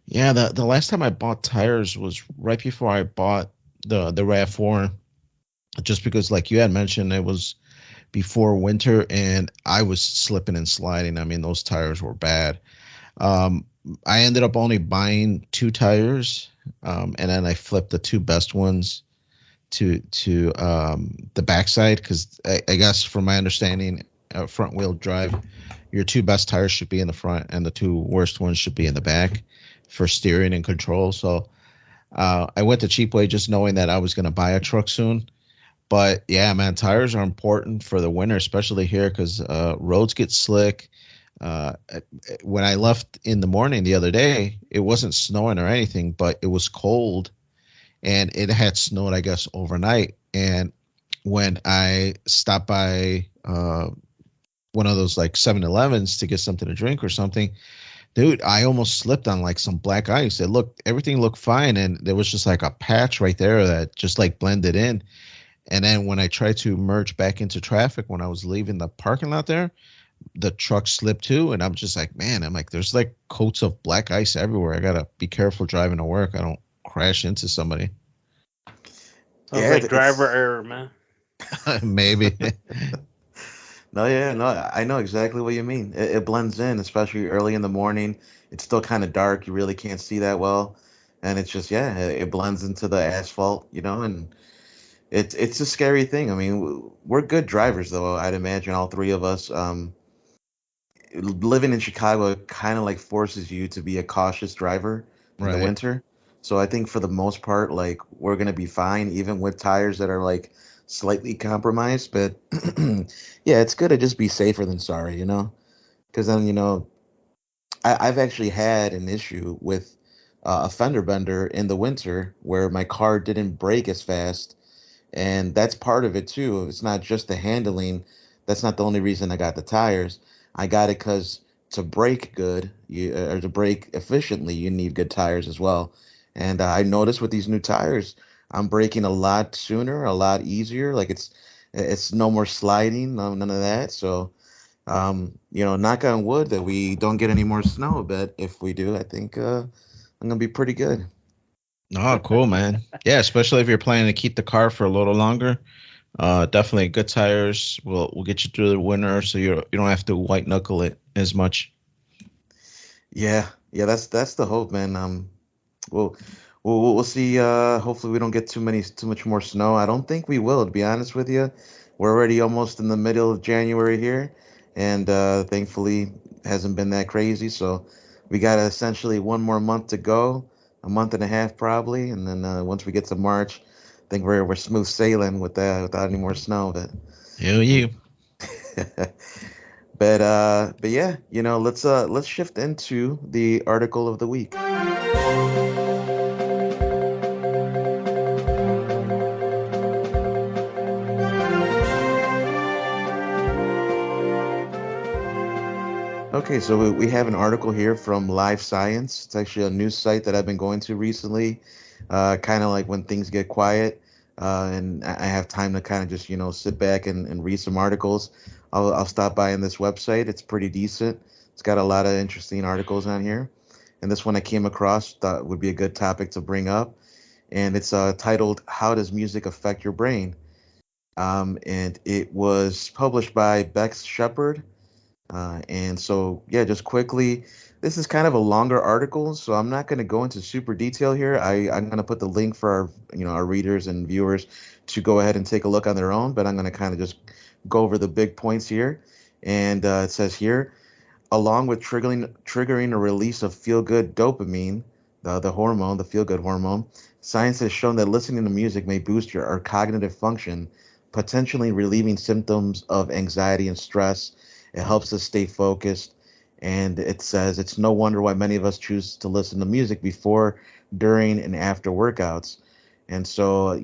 Yeah, the last time I bought tires was right before I bought the RAV4, just because, like you had mentioned, it was before winter and I was slipping and sliding. I mean, those tires were bad. Um, I ended up only buying two tires, and then I flipped the two best ones to the backside because I guess from my understanding, front wheel drive, your two best tires should be in the front and the two worst ones should be in the back for steering and control. So I went the cheap way, just knowing that I was going to buy a truck soon. But yeah, man, tires are important for the winter, especially here because roads get slick. Uh, when I left in the morning the other day, it wasn't snowing or anything, but it was cold and it had snowed, I guess, overnight. And when I stopped by one of those like 7-Elevens to get something to drink or something, Dude, I almost slipped on like some black ice. Everything looked fine, and there was just like a patch right there that just like blended in. And then when I tried to merge back into traffic when I was leaving the parking lot there, the truck slipped too, and I'm just like, man, I'm like, there's like coats of black ice everywhere. I gotta be careful driving to work. I don't crash into somebody. Sounds Yeah, like driver error, man. Maybe. no, yeah, no, I know exactly what you mean. It blends in, especially early in the morning. It's still kind of dark. You really can't see that well, and it's just yeah, it blends into the asphalt, and it's a scary thing. I mean, we're good drivers though. I'd imagine all three of us. Living in Chicago kind of like forces you to be a cautious driver in the Right. winter. So I think for the most part, like we're gonna be fine, even with tires that are like slightly compromised. But yeah, it's good to just be safer than sorry. Because then I've actually had an issue with a fender bender in the winter where my car didn't brake as fast, and that's part of it too. It's not just the handling. That's not the only reason I got the tires. I got it because to brake good, or to brake efficiently, you need good tires as well. And I noticed with these new tires, I'm braking a lot sooner, a lot easier. Like it's no more sliding, none of that. So, knock on wood that we don't get any more snow. But if we do, I think I'm gonna be pretty good. Oh, cool, man. Yeah, especially if you're planning to keep the car for a little longer. Definitely good tires will get you through the winter, so you don't have to white knuckle it as much. Yeah, yeah, that's the hope, man. We'll we'll see. Hopefully, we don't get too much more snow. I don't think we will, to be honest with you. We're already almost in the middle of January here, and thankfully hasn't been that crazy. So we got essentially one more month to go, a month and a half probably, and then once we get to March, I think we're smooth sailing with that without any more snow. Hell you. But yeah, let's shift into the article of the week. Okay, so we have an article here from Live Science. It's actually a news site that I've been going to recently, kind of like when things get quiet, and I have time to kind of just, sit back and read some articles. I'll stop by on this website. It's pretty decent. It's got a lot of interesting articles on here. And this one I came across thought would be a good topic to bring up. And it's titled, How Does Music Affect Your Brain? And it was published by Bex Shepard. And so, yeah, just quickly, this is kind of a longer article, so I'm not going to go into super detail here. I'm going to put the link for our readers and viewers to go ahead and take a look on their own, but I'm going to kind of just go over the big points here. And it says here, along with triggering a release of feel-good dopamine, the hormone, the feel-good hormone, science has shown that listening to music may boost our cognitive function, potentially relieving symptoms of anxiety and stress. It helps us stay focused, and it says it's no wonder why many of us choose to listen to music before, during, and after workouts. And so,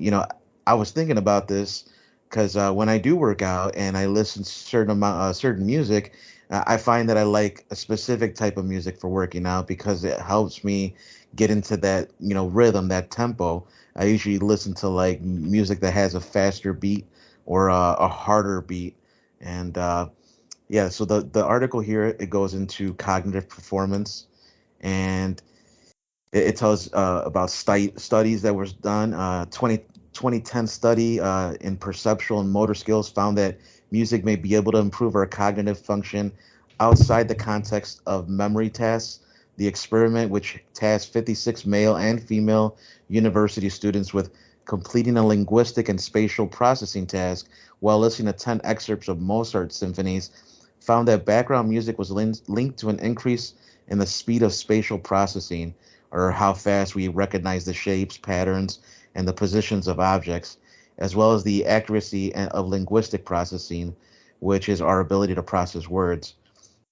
I was thinking about this because when I do work out and I listen to certain music, I find that I like a specific type of music for working out because it helps me get into that, rhythm, that tempo. I usually listen to like music that has a faster beat or a harder beat. And yeah, so the article here, it goes into cognitive performance, and it tells about studies that was done. 2010 study in perceptual and motor skills found that music may be able to improve our cognitive function outside the context of memory tasks. The experiment, which tasked 56 male and female university students with completing a linguistic and spatial processing task while listening to 10 excerpts of Mozart symphonies, found that background music was linked to an increase in the speed of spatial processing, or how fast we recognize the shapes, patterns, and the positions of objects, as well as the accuracy of linguistic processing, which is our ability to process words.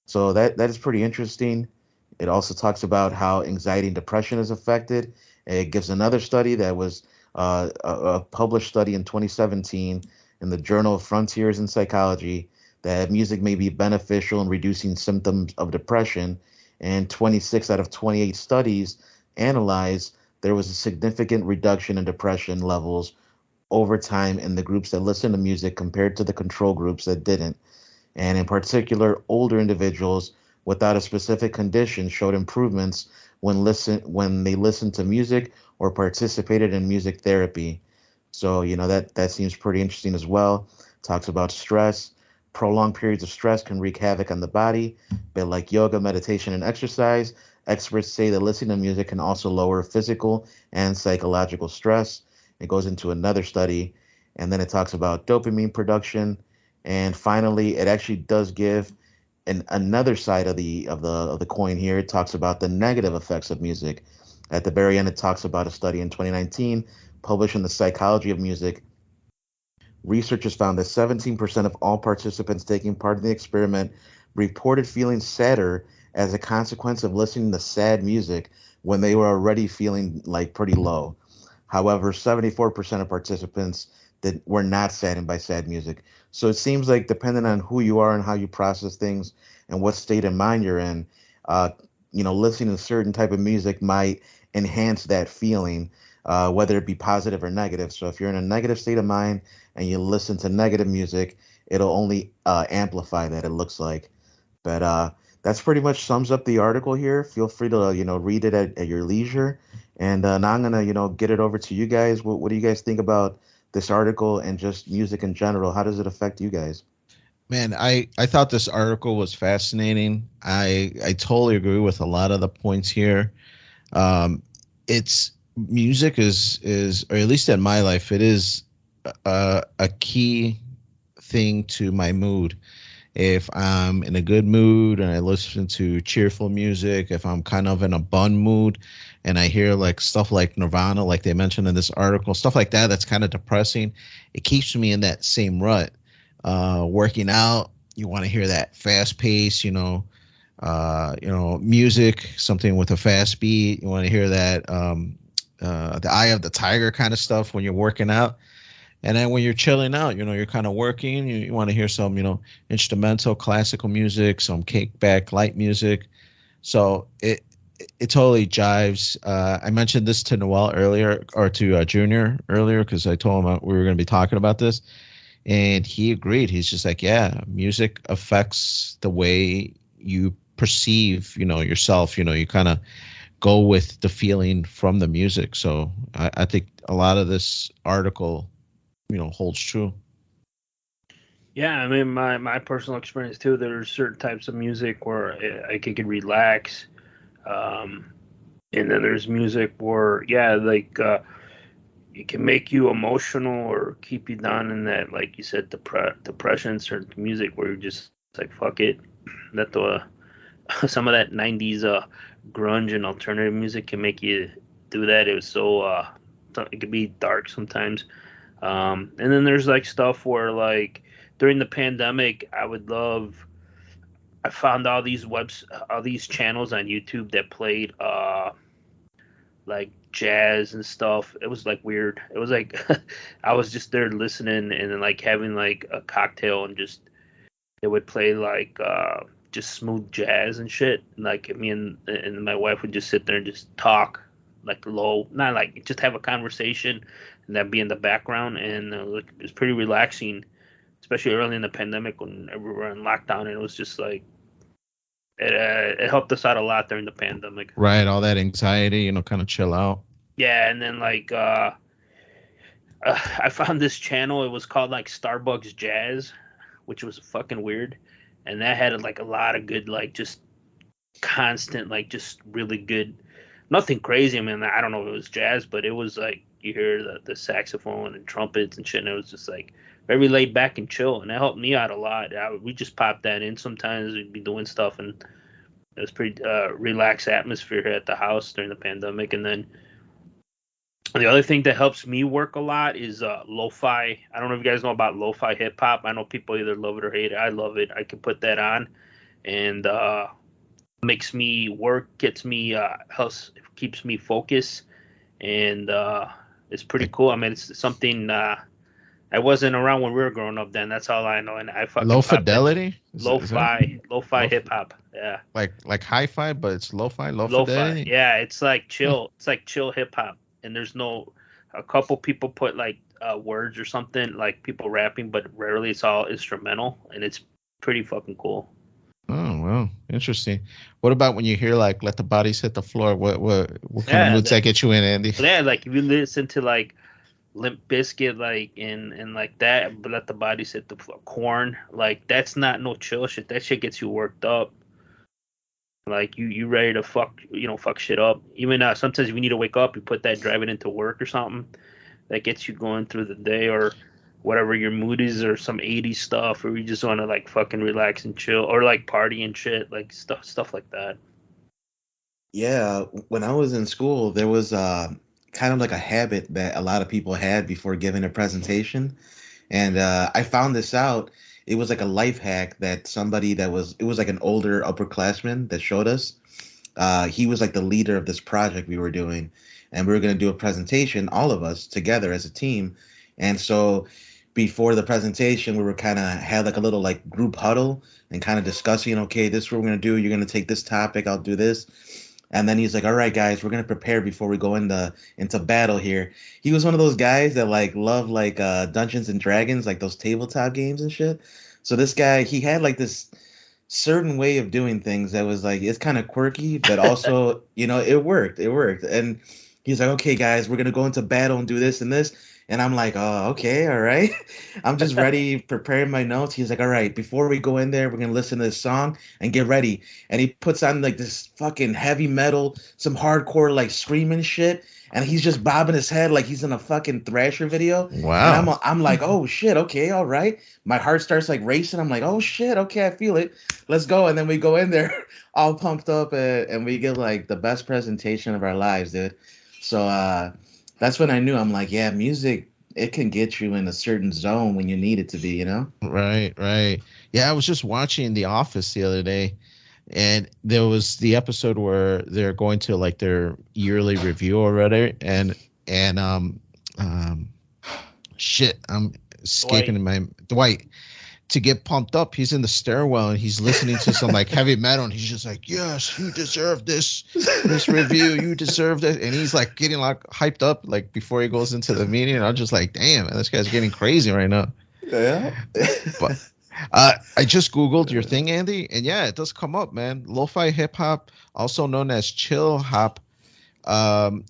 So that is pretty interesting. It also talks about how anxiety and depression is affected. It gives another study that was a published study in 2017 in the Journal of Frontiers in Psychology that music may be beneficial in reducing symptoms of depression. and 26 out of 28 studies analyzed, there was a significant reduction in depression levels over time in the groups that listened to music compared to the control groups that didn't. And in particular, older individuals without a specific condition showed improvements when they listened to music or participated in music therapy. So, that seems pretty interesting as well. Talks about stress. Prolonged periods of stress can wreak havoc on the body, but like yoga, meditation, and exercise, experts say that listening to music can also lower physical and psychological stress. It goes into another study, and then it talks about dopamine production, and finally, it actually does give another side of the coin here. It talks about the negative effects of music. At the very end, it talks about a study in 2019 published in the Psychology of Music. Researchers found that 17% of all participants taking part in the experiment reported feeling sadder as a consequence of listening to sad music when they were already feeling like pretty low. However, 74% of participants that were not saddened by sad music. So it seems like depending on who you are and how you process things and what state of mind you're in, uh, listening to certain type of music might enhance that feeling, whether it be positive or negative. So if you're in a negative state of mind and you listen to negative music, it'll only amplify that, it looks like. But that's pretty much sums up the article here. Feel free to read it at your leisure. And now I'm gonna get it over to you guys. What do you guys think about this article and just music in general? How does it affect you guys? Man, I thought this article was fascinating. I totally agree with a lot of the points here. It's music is or at least in my life, it is a key thing to my mood. If I'm in a good mood and I listen to cheerful music, if I'm kind of in a bun mood and I hear like stuff like Nirvana, like they mentioned in this article, stuff like that, that's kind of depressing. It keeps me in that same rut. Working out, you want to hear that fast pace, music, something with a fast beat. You want to hear that, the eye of the tiger kind of stuff when you're working out. And then when you're chilling out, you're kind of working, you want to hear some, instrumental classical music, some kick back light music. So it totally jives. I mentioned this to Noel earlier, or to Junior earlier, because I told him we were going to be talking about this, and he agreed. He's just like, yeah, music affects the way you perceive, yourself. You kind of go with the feeling from the music. So I think a lot of this article holds true. Yeah, I mean, my personal experience too. There's certain types of music where I can relax, um, and then there's music where, yeah, like it can make you emotional or keep you down in that, like you said, depression. Certain music where you're just like, fuck it. That the some of that '90s grunge and alternative music can make you do that. It was so it could be dark sometimes. And then there's like stuff where, like, during the pandemic, I found all these channels on YouTube that played like jazz and stuff. It was like weird. It was like I was just there listening and then like having like a cocktail and just they would play like just smooth jazz and shit. And like me and my wife would just sit there and just talk like low, not like just have a conversation and that be in the background. And it was pretty relaxing, especially early in the pandemic when we were in lockdown. And it was just like it helped us out a lot during the pandemic. Right, all that anxiety, kind of chill out. Yeah, and then like I found this channel. It was called like Starbucks Jazz, which was fucking weird, and that had like a lot of good, like just constant, like just really good, nothing crazy. I mean, I don't know if it was jazz, but it was like you hear the saxophone and trumpets and shit, and it was just like very laid back and chill, and that helped me out a lot. We just popped that in sometimes. We'd be doing stuff, and it was pretty relaxed atmosphere here at the house during the pandemic. And then the other thing that helps me work a lot is lo-fi. I don't know if you guys know about lo-fi hip hop. I know people either love it or hate it. I love it. I can put that on, and makes me work, gets me helps, keeps me focused, and it's pretty Like, cool. I mean, it's something I wasn't around when we were growing up then. That's all I know. And I fucking Low popped in fidelity? Is that lo-fi low, hip hop. Yeah. like hi-fi, but it's lo-fi, low Lo-fi. fidelity? Yeah, it's like Huh. chill. It's like chill hip hop. And there's no a couple people put like words or something, like people rapping, but rarely it's all instrumental and it's pretty fucking cool. Oh, well, interesting. What about when you hear like "Let the Bodies Hit the Floor"? What kind of Yeah, moods that get you in, Andy? yeah, like if you listen to like Limp Bizkit, like and like that, but let the bodies hit the floor. Corn, like that's not no chill shit. That shit gets you worked up. Like you ready to fuck shit up. Even sometimes if you need to wake up, you put that driving into work or something. That gets you going through the day or whatever your mood is, or some 80s stuff, or you just want to like fucking relax and chill, or like party and shit, like stuff like that. Yeah, when I was in school, there was kind of like a habit that a lot of people had before giving a presentation. And I found this out. It was like a life hack that somebody it was like an older upperclassman that showed us. He was like the leader of this project we were doing, and we were going to do a presentation, all of us together as a team. And so before the presentation, we were kind of had like a little like group huddle and kind of discussing, okay, this is what we're going to do. You're going to take this topic, I'll do this. And then he's like, "All right, guys, we're gonna prepare before we go into battle here." He was one of those guys that like love like Dungeons and Dragons, like those tabletop games and shit. So this guy, he had like this certain way of doing things that was like it's kind of quirky, but also it worked. It worked. And he's like, "Okay, guys, we're gonna go into battle and do this and this." And I'm like, "Oh, okay, all right." I'm just ready, preparing my notes. He's like, "All right, before we go in there, we're gonna listen to this song and get ready." And he puts on like this fucking heavy metal, some hardcore like screaming shit, and he's just bobbing his head like he's in a fucking Thrasher video. And Wow. I'm like, "Oh shit, okay, all right." My heart starts like racing. I'm like, "Oh shit, okay, I feel it. Let's go." And then we go in there all pumped up, and we get like the best presentation of our lives, dude. So that's when I knew. I'm like, yeah, music, it can get you in a certain zone when you need it to be, you know? Right, right. Yeah, I was just watching The Office the other day, and there was the episode where they're going to like their yearly review or whatever, and um shit, I'm escaping Dwight. in my Dwight to get pumped up. He's in the stairwell and he's listening to some like heavy metal, and he's just like, "Yes, you deserve this review. You deserve it." And he's like getting like hyped up like before he goes into the meeting. And I'm just like, "Damn, man, this guy's getting crazy right now." Yeah. But I just Googled your thing, Andy, and yeah, it does come up, man. Lo-fi hip hop, also known as chill hop,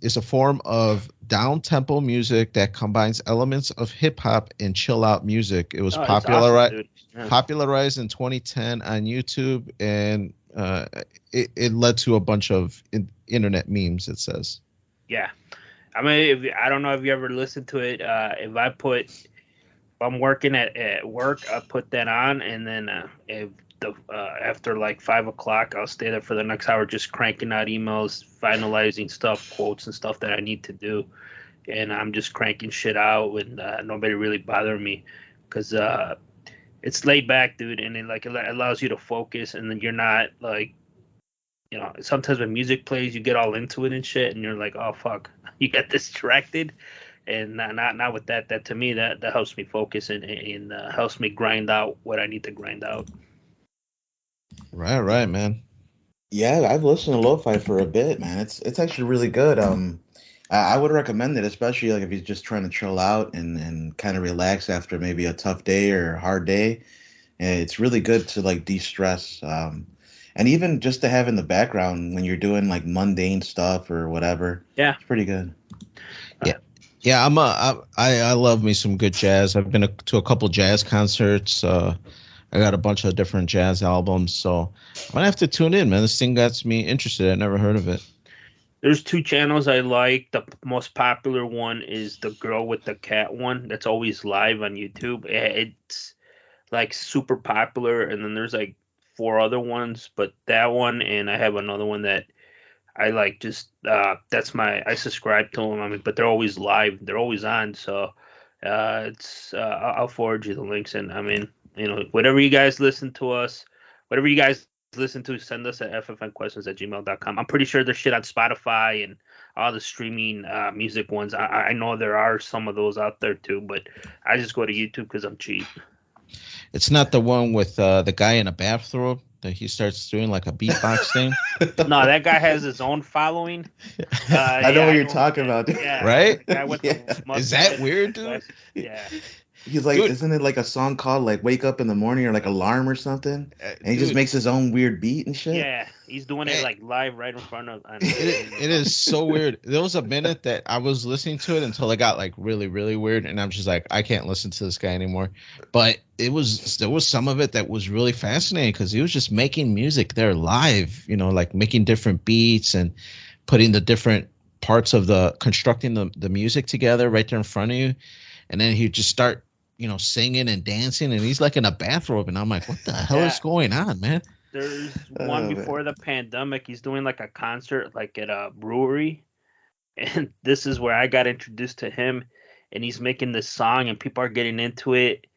is a form of down tempo music that combines elements of hip hop and chill out music. It was Oh, it's awesome, dude. Yeah. popularized in 2010 on YouTube, and it led to a bunch of internet memes. It says. Yeah. I mean, I don't know if you ever listened to it. If I'm working at work, I put that on, and then if the after like 5 o'clock, I'll stay there for the next hour, just cranking out emails, finalizing stuff, quotes and stuff that I need to do, and I'm just cranking shit out, and nobody really bothering me, because it's laid back, dude, and it allows you to focus, and then you're not like, sometimes when music plays, you get all into it and shit, and you're like, oh fuck, you get distracted, and not with that. That to me, that helps me focus and helps me grind out what I need to grind out. Right, right, man. Yeah, I've listened to lo-fi for a bit, man. It's actually really good. I would recommend it, especially like if you're just trying to chill out and kind of relax after maybe a tough day or a hard day. And it's really good to like de-stress. And even just to have in the background when you're doing like mundane stuff or whatever. Yeah. It's pretty good. Yeah, yeah. I love me some good jazz. I've been to a couple jazz concerts. I got a bunch of different jazz albums, so I'm gonna have to tune in, man. This thing got me interested. I never heard of it. There's two channels I like. The most popular one is the girl with the cat one. That's always live on YouTube. It's like super popular, and then there's like four other ones, but that one, and I have another one that I like. Just I subscribe to them. I mean, but they're always live. They're always on. So it's I'll forward you the links, and I mean, whatever you guys listen to us, whatever you guys listen to, send us at ffnquestions@gmail.com. I'm pretty sure there's shit on Spotify and all the streaming music ones. I know there are some of those out there too, but I just go to YouTube because I'm cheap. It's not the one with the guy in a bathrobe that he starts doing like a beatbox thing, No, that guy has his own following. I know what you're talking about, dude. Yeah, right? the guy with the Is mustache that weird, and dude? glasses. Yeah. He's like, Dude. isn't it like a song called like "Wake Up in the Morning" or like "Alarm" or something? And he just Dude, makes his own weird beat and shit. Yeah, he's doing it Hey. like live right in front of. it is so weird. There was a minute that I was listening to it until it got like really, really weird, and I'm just like, I can't listen to this guy anymore. But there was some of it that was really fascinating because he was just making music there live, like making different beats and putting the different parts of constructing the music together right there in front of you, and then he'd just start, singing and dancing, and he's like in a bathrobe, and I'm like, what the hell is going on, man? There's one Oh, before the pandemic. He's doing like a concert like at a brewery, and this is where I got introduced to him. And he's making this song, and people are getting into it.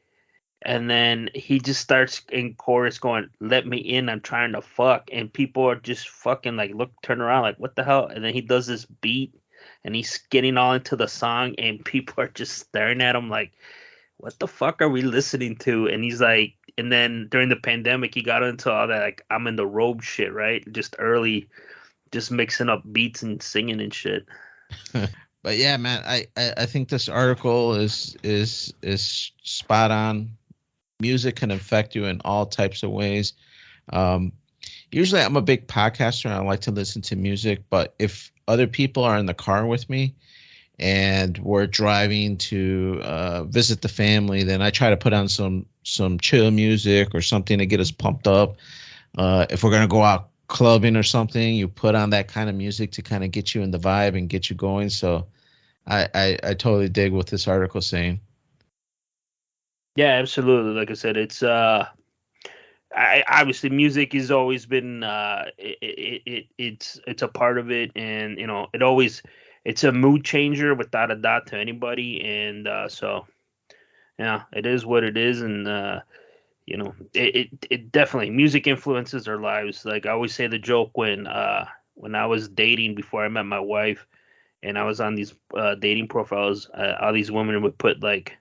And then he just starts in chorus going, "Let me in, I'm trying to fuck," and people are just fucking like turn around like, what the hell? And then he does this beat, and he's getting all into the song, and people are just staring at him like, what the fuck are we listening to? And he's like, and then during the pandemic, he got into all that like I'm in the robe shit, right? Just early, just mixing up beats and singing and shit. But yeah, man, I think this article is spot on. Music can affect you in all types of ways. Usually, I'm a big podcaster and I like to listen to music. But if other people are in the car with me and we're driving to visit the family, then I try to put on some chill music or something to get us pumped up. If we're gonna go out clubbing or something, you put on that kind of music to kind of get you in the vibe and get you going. So I totally dig what this article is saying. Yeah, absolutely. Like I said, it's obviously music has always been it's a part of it, and it's a mood changer without a doubt to anybody, and so yeah, it is what it is, and it definitely, music influences our lives. Like I always say the joke when I was dating before I met my wife, and I was on these dating profiles, all these women would put like,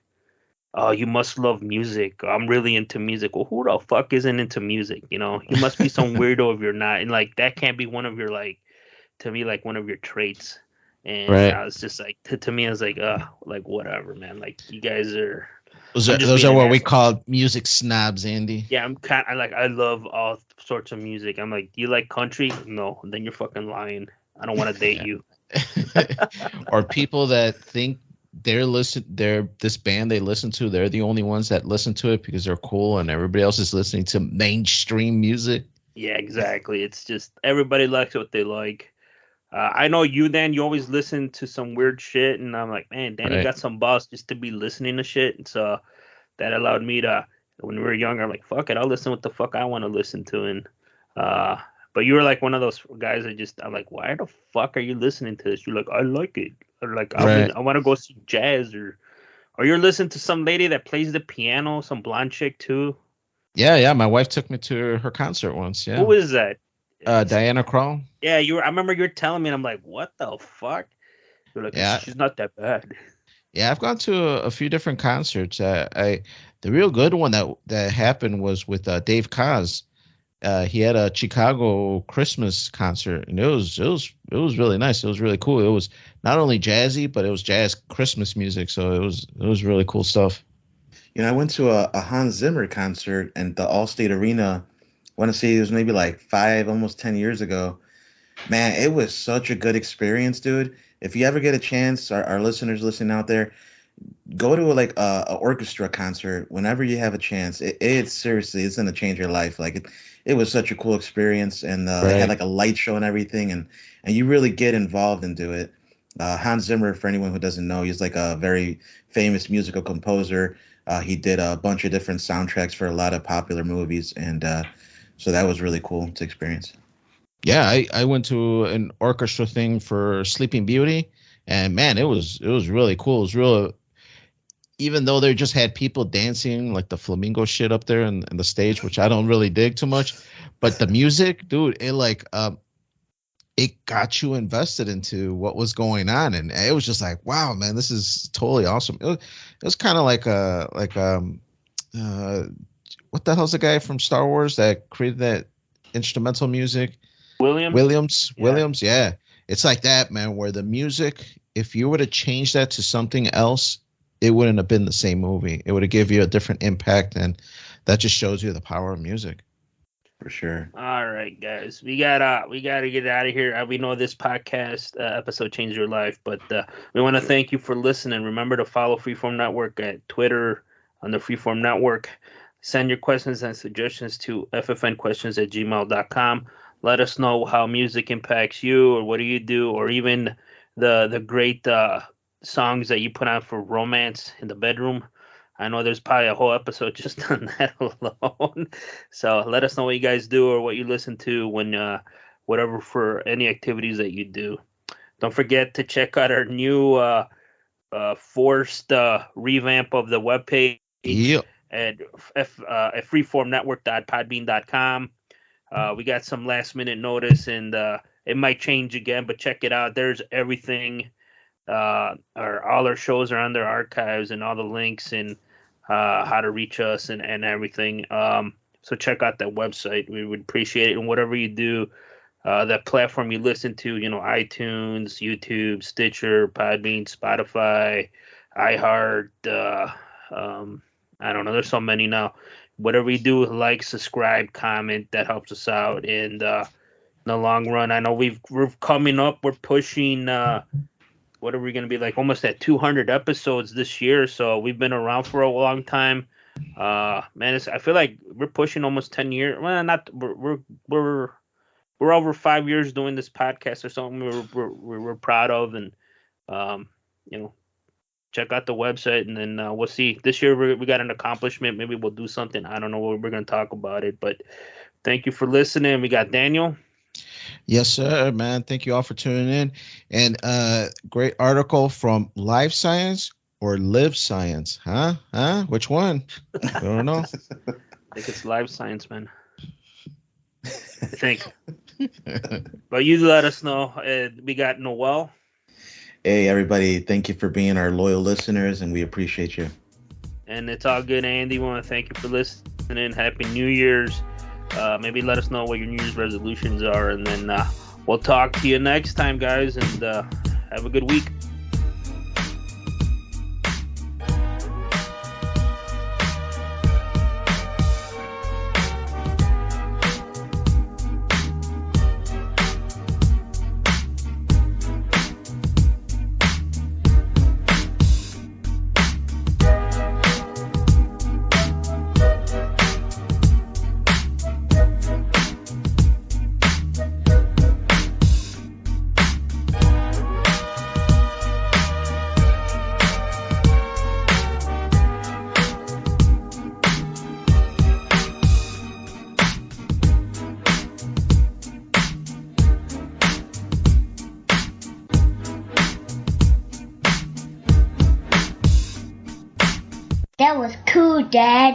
"Oh, you must love music. I'm really into music." Well, who the fuck isn't into music? You must be some weirdo if you're not. And like that can't be one of your to me like one of your traits. And Right. I was just like to me I was like whatever, man. Like you guys are. Those I'm are just those being are an what we asshole. call music snobs, Andy. Yeah, I love all sorts of music. I'm like, do you like country? No, then you're fucking lying. I don't want to date you. Or people that think they're this band they listen to, they're the only ones that listen to it because they're cool and everybody else is listening to mainstream music. Yeah, exactly. It's just everybody likes what they like. I know you, Dan, you always listen to some weird shit, and I'm like, man, Danny Right. got some balls just to be listening to shit. And so that allowed me to, when we were younger, I'm like, fuck it, I'll listen what the fuck I want to listen to. And but you were like one of those guys that I'm like, why the fuck are you listening to this? You're like, I like it. Or like, Right. I want to go see jazz, or you're listening to some lady that plays the piano, some blonde chick too. Yeah. My wife took me to her concert once. Yeah. Who is that? Diana Krall. Yeah, I remember you were telling me, and I'm like, what the fuck? You're like, Yeah. she's not that bad. Yeah, I've gone to a few different concerts. The real good one that happened was with Dave Koz. He had a Chicago Christmas concert, and it was really nice. It was really cool. It was not only jazzy, but it was jazz Christmas music. So it was really cool stuff. I went to a Hans Zimmer concert at the Allstate Arena. I want to say it was maybe like almost 10 years ago. Man, it was such a good experience, dude. If you ever get a chance, our listeners listening out there, go to a orchestra concert whenever you have a chance. It's seriously, it's gonna change your life. Like it was such a cool experience, and they had Right. like a light show and everything, and you really get involved into it. Hans Zimmer, for anyone who doesn't know, he's like a very famous musical composer. He did a bunch of different soundtracks for a lot of popular movies, and so that was really cool to experience. Yeah, I went to an orchestra thing for Sleeping Beauty, and man, it was really cool. It was real, even though they just had people dancing like the flamingo shit up there and the stage, which I don't really dig too much. But the music, dude, it it got you invested into what was going on, and it was just like, wow, man, this is totally awesome. It was kind of like uh, what the hell's the guy from Star Wars that created that instrumental music? Williams, yeah. It's like that, man, where the music, if you were to change that to something else, it wouldn't have been the same movie. It would have given you a different impact, and that just shows you the power of music. For sure. All right, guys, we gotta get out of here. We know this podcast episode changed your life, but we want to thank you for listening. Remember to follow Freeform Network at Twitter on the Freeform Network. Send your questions and suggestions to ffnquestions@gmail.com. Let us know how music impacts you, or what do you do, or even the great songs that you put on for romance in the bedroom. I know there's probably a whole episode just on that alone. So let us know what you guys do or what you listen to when whatever for any activities that you do. Don't forget to check out our new forced revamp of the webpage at freeformnetwork.podbean.com. We got some last minute notice, and it might change again, but check it out. There's everything. All our shows are on their archives and all the links and how to reach us and everything. So check out that website. We would appreciate it. And whatever you do, that platform you listen to, iTunes, YouTube, Stitcher, Podbean, Spotify, iHeart, I don't know. There's so many now. Whatever you do, like, subscribe, comment. That helps us out. And in the long run, I know we're coming up. We're pushing. What are we going to be like? Almost at 200 episodes this year. So we've been around for a long time. Man, I feel like we're pushing almost 10 years. Well, not we're over 5 years doing this podcast or something. We're proud of, and check out the website, and then we'll see. This year we got an accomplishment. Maybe we'll do something. I don't know what we're going to talk about it, but thank you for listening. We got Daniel. Yes, sir, man. Thank you all for tuning in. And great article from Live Science or Live Science. Huh? Which one? I don't know. I think it's Live Science, man. I think. But you let us know. We got Noel. Hey, everybody. Thank you for being our loyal listeners, and we appreciate you. And it's all good, Andy. We want to thank you for listening. Happy New Year's. Maybe let us know what your New Year's resolutions are, and then we'll talk to you next time, guys, and have a good week. That was cool, Dad.